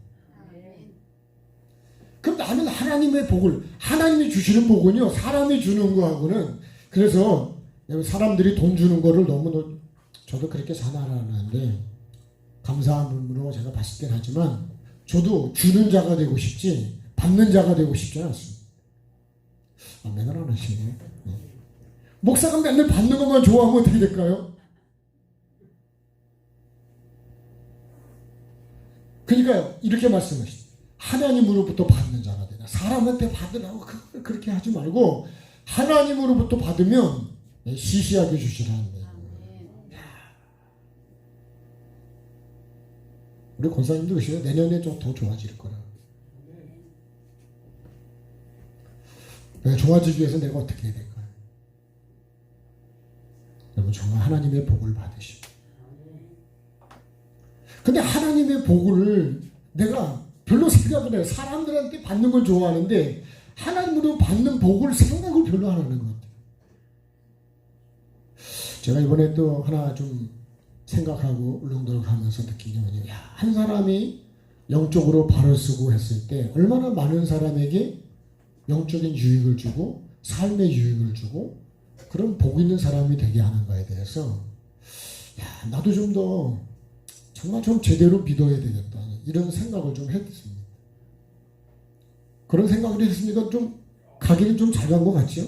그럼 나는 하나님의 복을, 하나님이 주시는 복은요, 사람이 주는 거하고는, 그래서 사람들이 돈 주는 거를 너무, 저도 그렇게 잘 알아하는데 감사함으로 제가 봤을 땐 하지만 저도 주는 자가 되고 싶지 받는 자가 되고 싶지 않습니다. 아멘을 안 하시네. 목사가 맨날 받는 것만 좋아하면 어떻게 될까요? 그러니까 이렇게 말씀하시죠. 하나님으로부터 받는 자가 되라. 사람한테 받으라고 그렇게 하지 말고 하나님으로부터 받으면 시시하게 주시라는 거예요. 우리 권사님도 그러시죠. 내년에 좀 더 좋아질 거라. 좋아지기 위해서 내가 어떻게 해야 될까요? 여러분, 정말 하나님의 복을 받으시고. 근데 하나님의 복을 내가 별로 생각을 해요. 사람들한테 받는 건 좋아하는데 하나님으로 받는 복을 생각을 별로 안 하는 것 같아요. 제가 이번에 또 하나 좀 생각하고 울릉도를 가면서 느낀 게 뭐냐면, 한 사람이 영적으로 발을 쓰고 했을 때 얼마나 많은 사람에게 영적인 유익을 주고 삶의 유익을 주고 그런 복 있는 사람이 되게 하는가에 대해서 나도 좀 더 정말 좀 제대로 믿어야 되겠다 이런 생각을 좀 했습니다. 그런 생각을 했으니까 좀 가기는 좀 잘 간 것 같죠?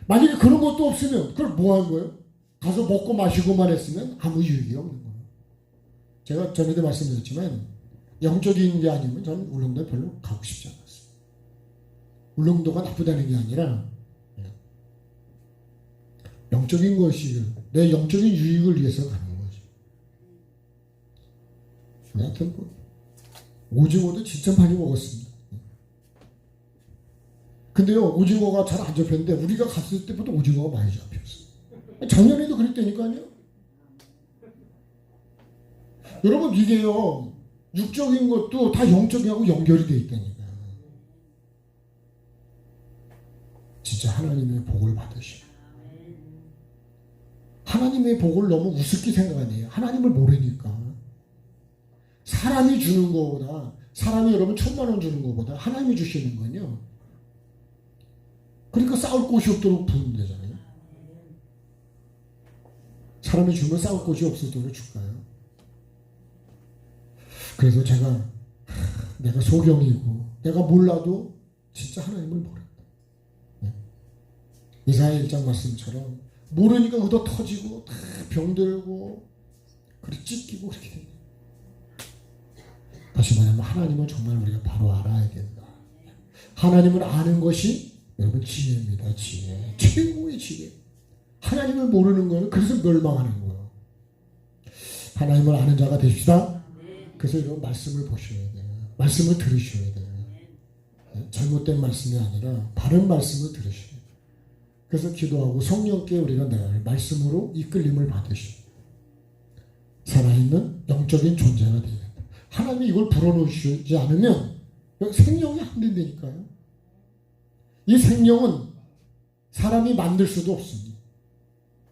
만약에 그런 것도 없으면 그걸 뭐 한 거예요? 가서 먹고 마시고만 했으면 아무 유익이 없는 거예요. 제가 전에도 말씀드렸지만 영적인 게 아니면 저는 울릉도에 별로 가고 싶지 않았어요. 울릉도가 나쁘다는 게 아니라 영적인 것이 내 영적인 유익을 위해서 가는 거죠. 하여튼 오징어도 진짜 많이 먹었습니다. 근데요, 오징어가 잘 안 잡혔는데 우리가 갔을 때부터 오징어가 많이 잡혔어요. 작년에도 그랬다니까요. 여러분, 이게요, 육적인 것도 다 영적하고 연결이 돼 있다니까요. 진짜 하나님의 복을 받으시고, 하나님의 복을 너무 우습게 생각 안 해요. 하나님을 모르니까. 사람이 주는 것보다, 사람이 여러분 1,000,000원 주는 것보다 하나님이 주시는 건요, 그러니까 싸울 곳이 없도록 부으면 되잖아요. 사람이 주면 싸울 곳이 없도록 줄까요? 그래서 내가 소경이고 내가 몰라도 진짜 하나님을 모른다. 이사야 1장 말씀처럼 모르니까 의도 터지고 다 병들고 그리고 찢기고 그렇게 됩니다. 다시 말하면 하나님은 정말 우리가 바로 알아야 된다. 하나님을 아는 것이 여러분 지혜입니다. 지혜. 최고의 지혜. 하나님을 모르는 거는 그래서 멸망하는 거예요. 하나님을 아는 자가 되시다. 그래서 이런 말씀을 보셔야 돼요. 말씀을 들으셔야 돼요. 잘못된 말씀이 아니라 바른 말씀을 들으셔야 돼요. 그래서 기도하고 성령께 우리가 늘 말씀으로 이끌림을 받으시고 살아있는 영적인 존재가 되겠다. 하나님이 이걸 불어넣으시지 않으면 생명이 안 된다니까요. 이 생명은 사람이 만들 수도 없습니다.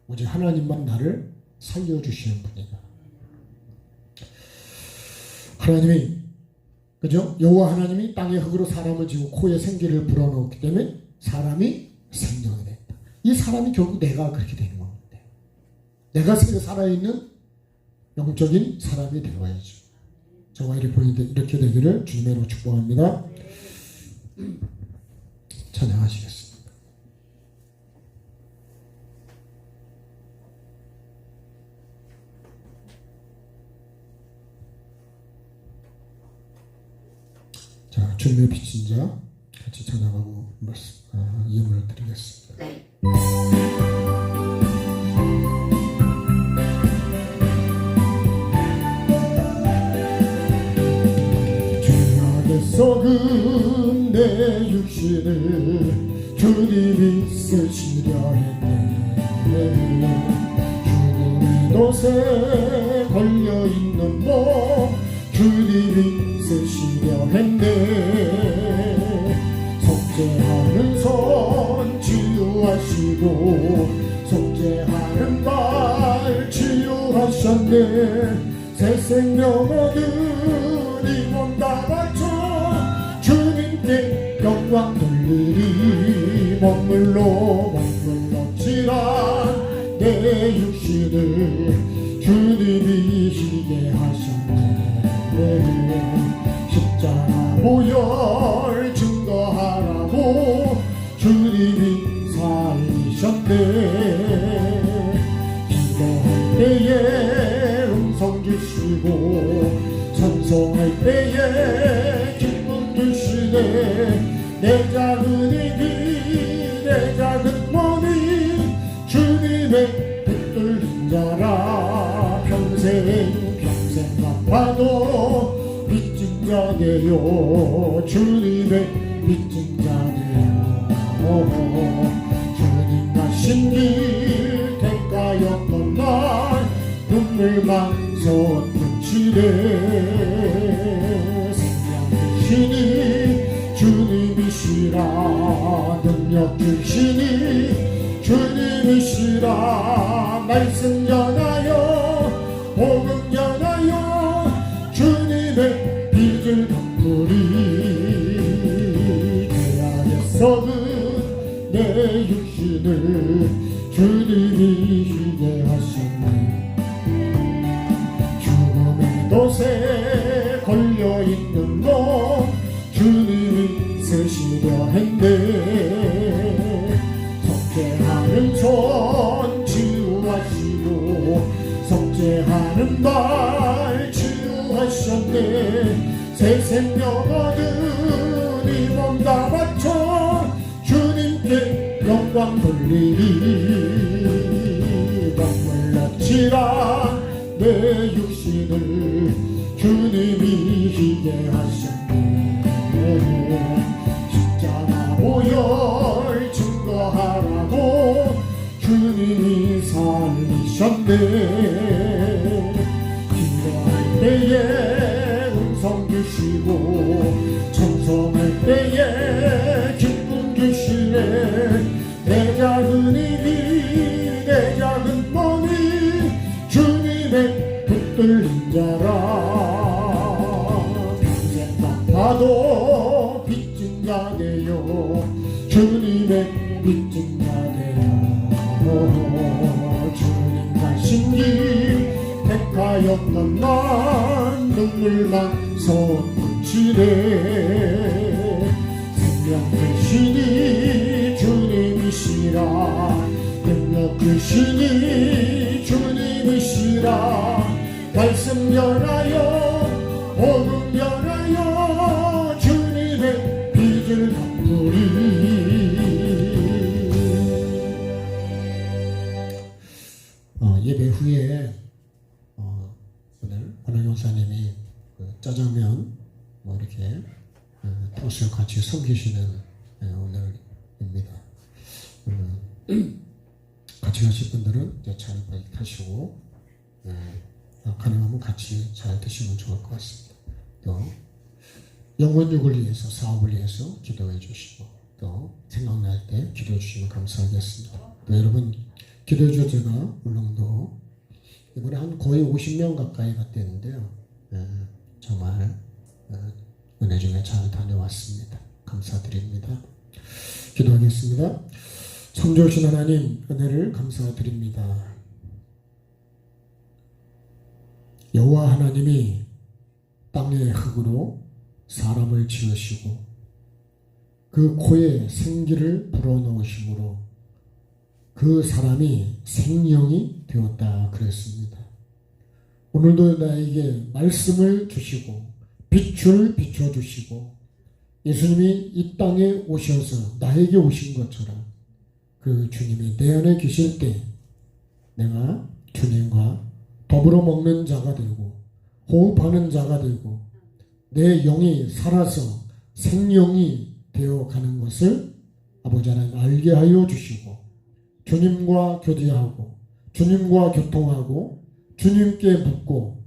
오직 하나님만 나를 살려주시는 분이다. 하나님이, 그죠? 여호와 하나님이 땅의 흙으로 사람을 지고 코에 생기를 불어넣었기 때문에 사람이 생명이 됐다. 이 사람이 결국 내가 그렇게 되는 겁니다. 내가 살아있는 영적인 사람이 되어야죠. 저와 이렇게 되기를 주님의 이름으로 축복합니다. 찬양하시겠습니다. 자, 주님의 빚진 자 같이 찬양하고 예물을 드리겠습니다. 네. 죄악에 썩은 내 육신을 주님이 쓰시려 했네. 주님의 돛에 걸려있는 몸 주님이 쓰시려 했네. 속죄하는 손 치유하시고 속죄하는 발 치유하셨네. 새 생명 얻은 이 몸 다 바쳐 주님께 영광 돌리리. 머물러 질한 내 육신을 주님이 희게 하셨네. 십자가 보혈 증거하라고 주님이 살리셨네. 기도할 때에 음성 주시고 찬송할 때에 기쁨 주시네. 내 작은 입이 내 작은 몸이 주님의 붙들린 자라. 평생 갚아도 빚진 자네요. 주님의 빚진 자네요. 주님 가신 길 대가였던 날 눈물만 솟구치네. 생명 주시니 주님이시라. 능력 주시니 주님이시라. 말씀 전하여 주님의 빚을 갚으리. 죄악에 썩은 내 육신을 주님이 쉬게 하셨네. 죽음의 돛에 걸려있는 너 주님이 쓰시려 했네. 속죄하는 손 치유하시고 속죄하는 발 치유하셨네. 새 생명 얻은 이 몸 다 바쳐 주님께 영광 돌리리. 눈물 납치라 내 육신을 주님이 희게 하셨네. 십자가 보혈 증거하라고 주님이 살리셨네. 기도할 때에 음성 주시고 찬송할 때에 기쁨 주시네. 내 작은 입이 내 작은 몸이 주님의 붙들린 자라. 평생 갚아도 빚진 자 되요 주님의 빚진 자 되요. 주님 가신 길 택하였던 난 눈물만 솟구치네. 생명 크시니 주님이시라. 능력 크시니 주님이시라. 말씀 전하여 복음 전하여 주님의 빚을 갚으리. 예배 후에 오늘 권영용사님이 짜장면 이렇게 탕수육 같이 섬기시는 오늘입니다. 같이 가실 분들은 이제 잘 빨리 타시고 가능하면 같이 잘 드시면 좋을 것 같습니다. 또 영혼육을 위해서 사업을 위해서 기도해 주시고 또 생각날 때 기도해 주시면 감사하겠습니다. 또 여러분 기도해 주셔서 제가 울릉도 이번에 한 거의 50명 가까이 갔대는데요. 정말 은혜 중에 잘 다녀왔습니다. 감사드립니다. 기도하겠습니다. 참 좋으신 하나님 은혜를 감사드립니다. 여호와 하나님이 땅의 흙으로 사람을 지으시고 그 코에 생기를 불어넣으심으로 그 사람이 생명이 되었다 그랬습니다. 오늘도 나에게 말씀을 주시고 빛을 비춰주시고 예수님이 이 땅에 오셔서 나에게 오신 것처럼 그 주님이 내 안에 계실 때 내가 주님과 더불어 먹는 자가 되고 호흡하는 자가 되고 내 영이 살아서 생명이 되어가는 것을 아버지 하나님 알게 하여 주시고 주님과 교제하고 주님과 교통하고 주님께 묻고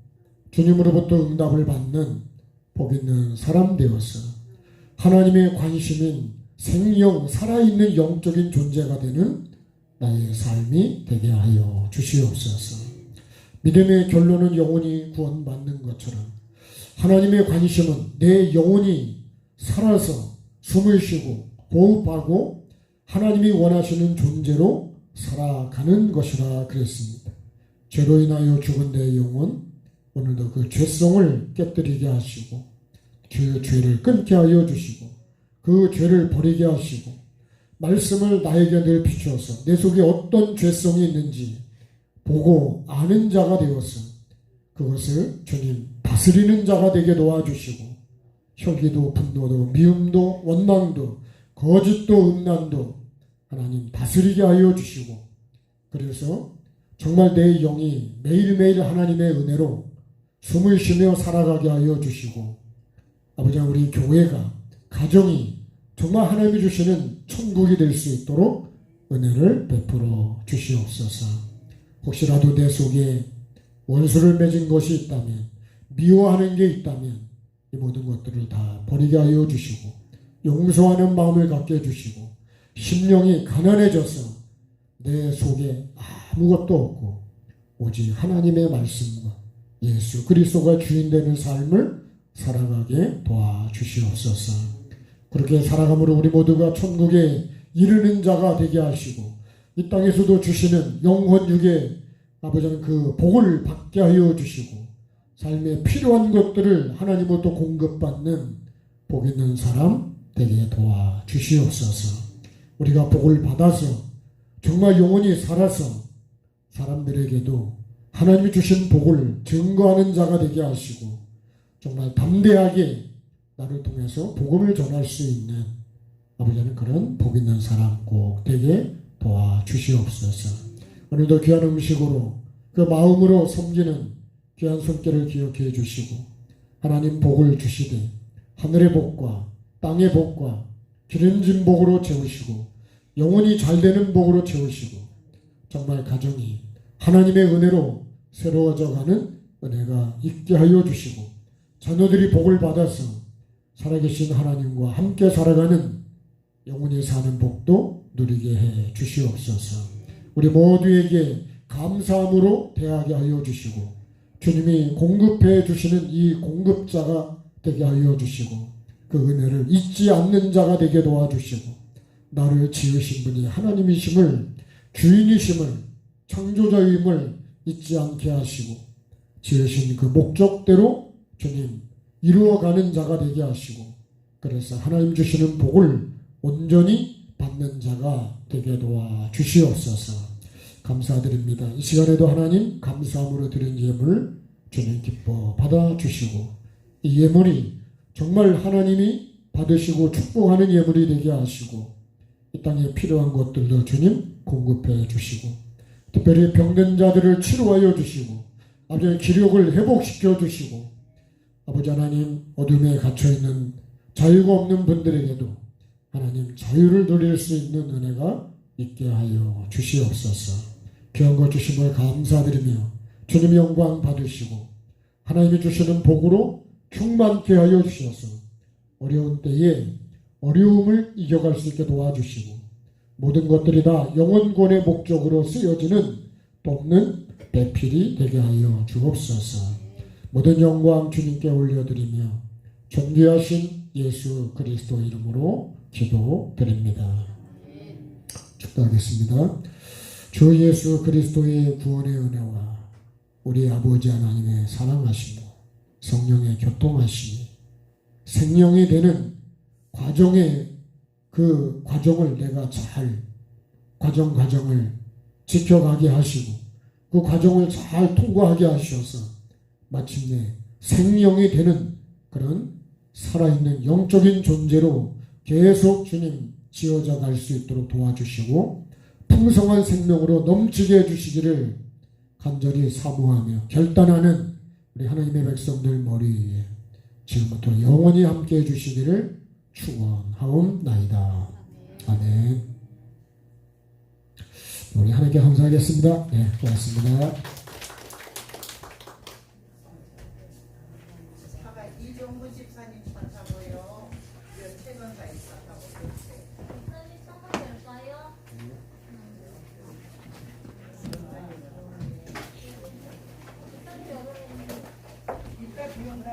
주님으로부터 응답을 받는 복 있는 사람 되어서 하나님의 관심인 생명 살아있는 영적인 존재가 되는 나의 삶이 되게 하여 주시옵소서. 믿음의 결론은 영혼이 구원받는 것처럼 하나님의 관심은 내 영혼이 살아서 숨을 쉬고 호흡하고 하나님이 원하시는 존재로 살아가는 것이라 그랬습니다. 죄로 인하여 죽은 내 영혼 오늘도 그 죄성을 깨뜨리게 하시고 그 죄를 끊게 하여 주시고 그 죄를 버리게 하시고 말씀을 나에게 늘 비추어서 내 속에 어떤 죄성이 있는지 보고 아는 자가 되어서 그것을 주님 다스리는 자가 되게 도와주시고 혈기도 분노도 미움도 원망도 거짓도 음란도 하나님 다스리게 하여 주시고 그래서 정말 내 영이 매일매일 하나님의 은혜로 숨을 쉬며 살아가게 하여 주시고 아버지 우리 교회가 가정이 정말 하나님이 주시는 천국이 될 수 있도록 은혜를 베풀어 주시옵소서. 혹시라도 내 속에 원수를 맺은 것이 있다면 미워하는 게 있다면 이 모든 것들을 다 버리게 하여 주시고 용서하는 마음을 갖게 해주시고 심령이 가난해져서 내 속에 아무것도 없고 오직 하나님의 말씀과 예수 그리스도가 주인 되는 삶을 살아가게 도와주시옵소서. 그렇게 살아감으로 우리 모두가 천국에 이르는 자가 되게 하시고 이 땅에서도 주시는 영원 육의 아버지는 그 복을 받게 하여 주시고 삶에 필요한 것들을 하나님으로부터 공급받는 복 있는 사람 되게 도와주시옵소서. 우리가 복을 받아서 정말 영원히 살아서 사람들에게도 하나님이 주신 복을 증거하는 자가 되게 하시고 정말 담대하게 나를 통해서 복음을 전할 수 있는 아버지는 그런 복 있는 사람 꼭 되게 도와주시옵소서. 오늘도 귀한 음식으로 그 마음으로 섬기는 귀한 손길을 기억해 주시고 하나님 복을 주시되 하늘의 복과 땅의 복과 기름진 복으로 채우시고 영원히 잘되는 복으로 채우시고 정말 가정이 하나님의 은혜로 새로워져가는 은혜가 있게 하여 주시고 자녀들이 복을 받아서 살아계신 하나님과 함께 살아가는 영원히 사는 복도 누리게 해 주시옵소서. 우리 모두에게 감사함으로 대하게 하여 주시고 주님이 공급해 주시는 이 공급자가 되게 하여 주시고 그 은혜를 잊지 않는 자가 되게 도와주시고 나를 지으신 분이 하나님이심을 주인이심을 창조자임을 잊지 않게 하시고 지으신 그 목적대로 주님 이루어가는 자가 되게 하시고 그래서 하나님 주시는 복을 온전히 받는 자가 되게 도와주시옵소서. 감사드립니다. 이 시간에도 하나님 감사함으로 드린 예물 주님 기뻐 받아주시고 이 예물이 정말 하나님이 받으시고 축복하는 예물이 되게 하시고 이 땅에 필요한 것들도 주님 공급해 주시고 특별히 병든 자들을 치료하여 주시고 아버지 기력을 회복시켜 주시고 아버지 하나님 어둠에 갇혀있는 자유가 없는 분들에게도 하나님 자유를 누릴 수 있는 은혜가 있게 하여 주시옵소서. 귀한 것 주심을 감사드리며 주님 영광 받으시고 하나님이 주시는 복으로 충만케 하여 주셔서 어려운 때에 어려움을 이겨갈 수 있게 도와주시고 모든 것들이 다 영원권의 목적으로 쓰여지는 돕는 배필이 되게 하여 주옵소서. 모든 영광 주님께 올려드리며 존귀하신 예수 그리스도 이름으로 기도드립니다. 축도하겠습니다. 주 예수 그리스도의 구원의 은혜와 우리 아버지 하나님의 사랑하심과 성령의 교통하심이 생명이 되는 과정의 그 과정을 내가 잘 과정을 지켜가게 하시고 그 과정을 잘 통과하게 하셔서 마침내 생명이 되는 그런 살아있는 영적인 존재로 계속 주님 지어져 갈 수 있도록 도와주시고 풍성한 생명으로 넘치게 해주시기를 간절히 사모하며 결단하는 우리 하나님의 백성들 머리 위에 지금부터 영원히 함께 해주시기를 축원하옵나이다. 아멘. 우리 하나님께 감사하겠습니다. 네, 고맙습니다. 이종구 집사님 전사고요. 최건사 입사하고 계세요. 목사님 선물 될까요? 목사님 여러분 이따 비온다.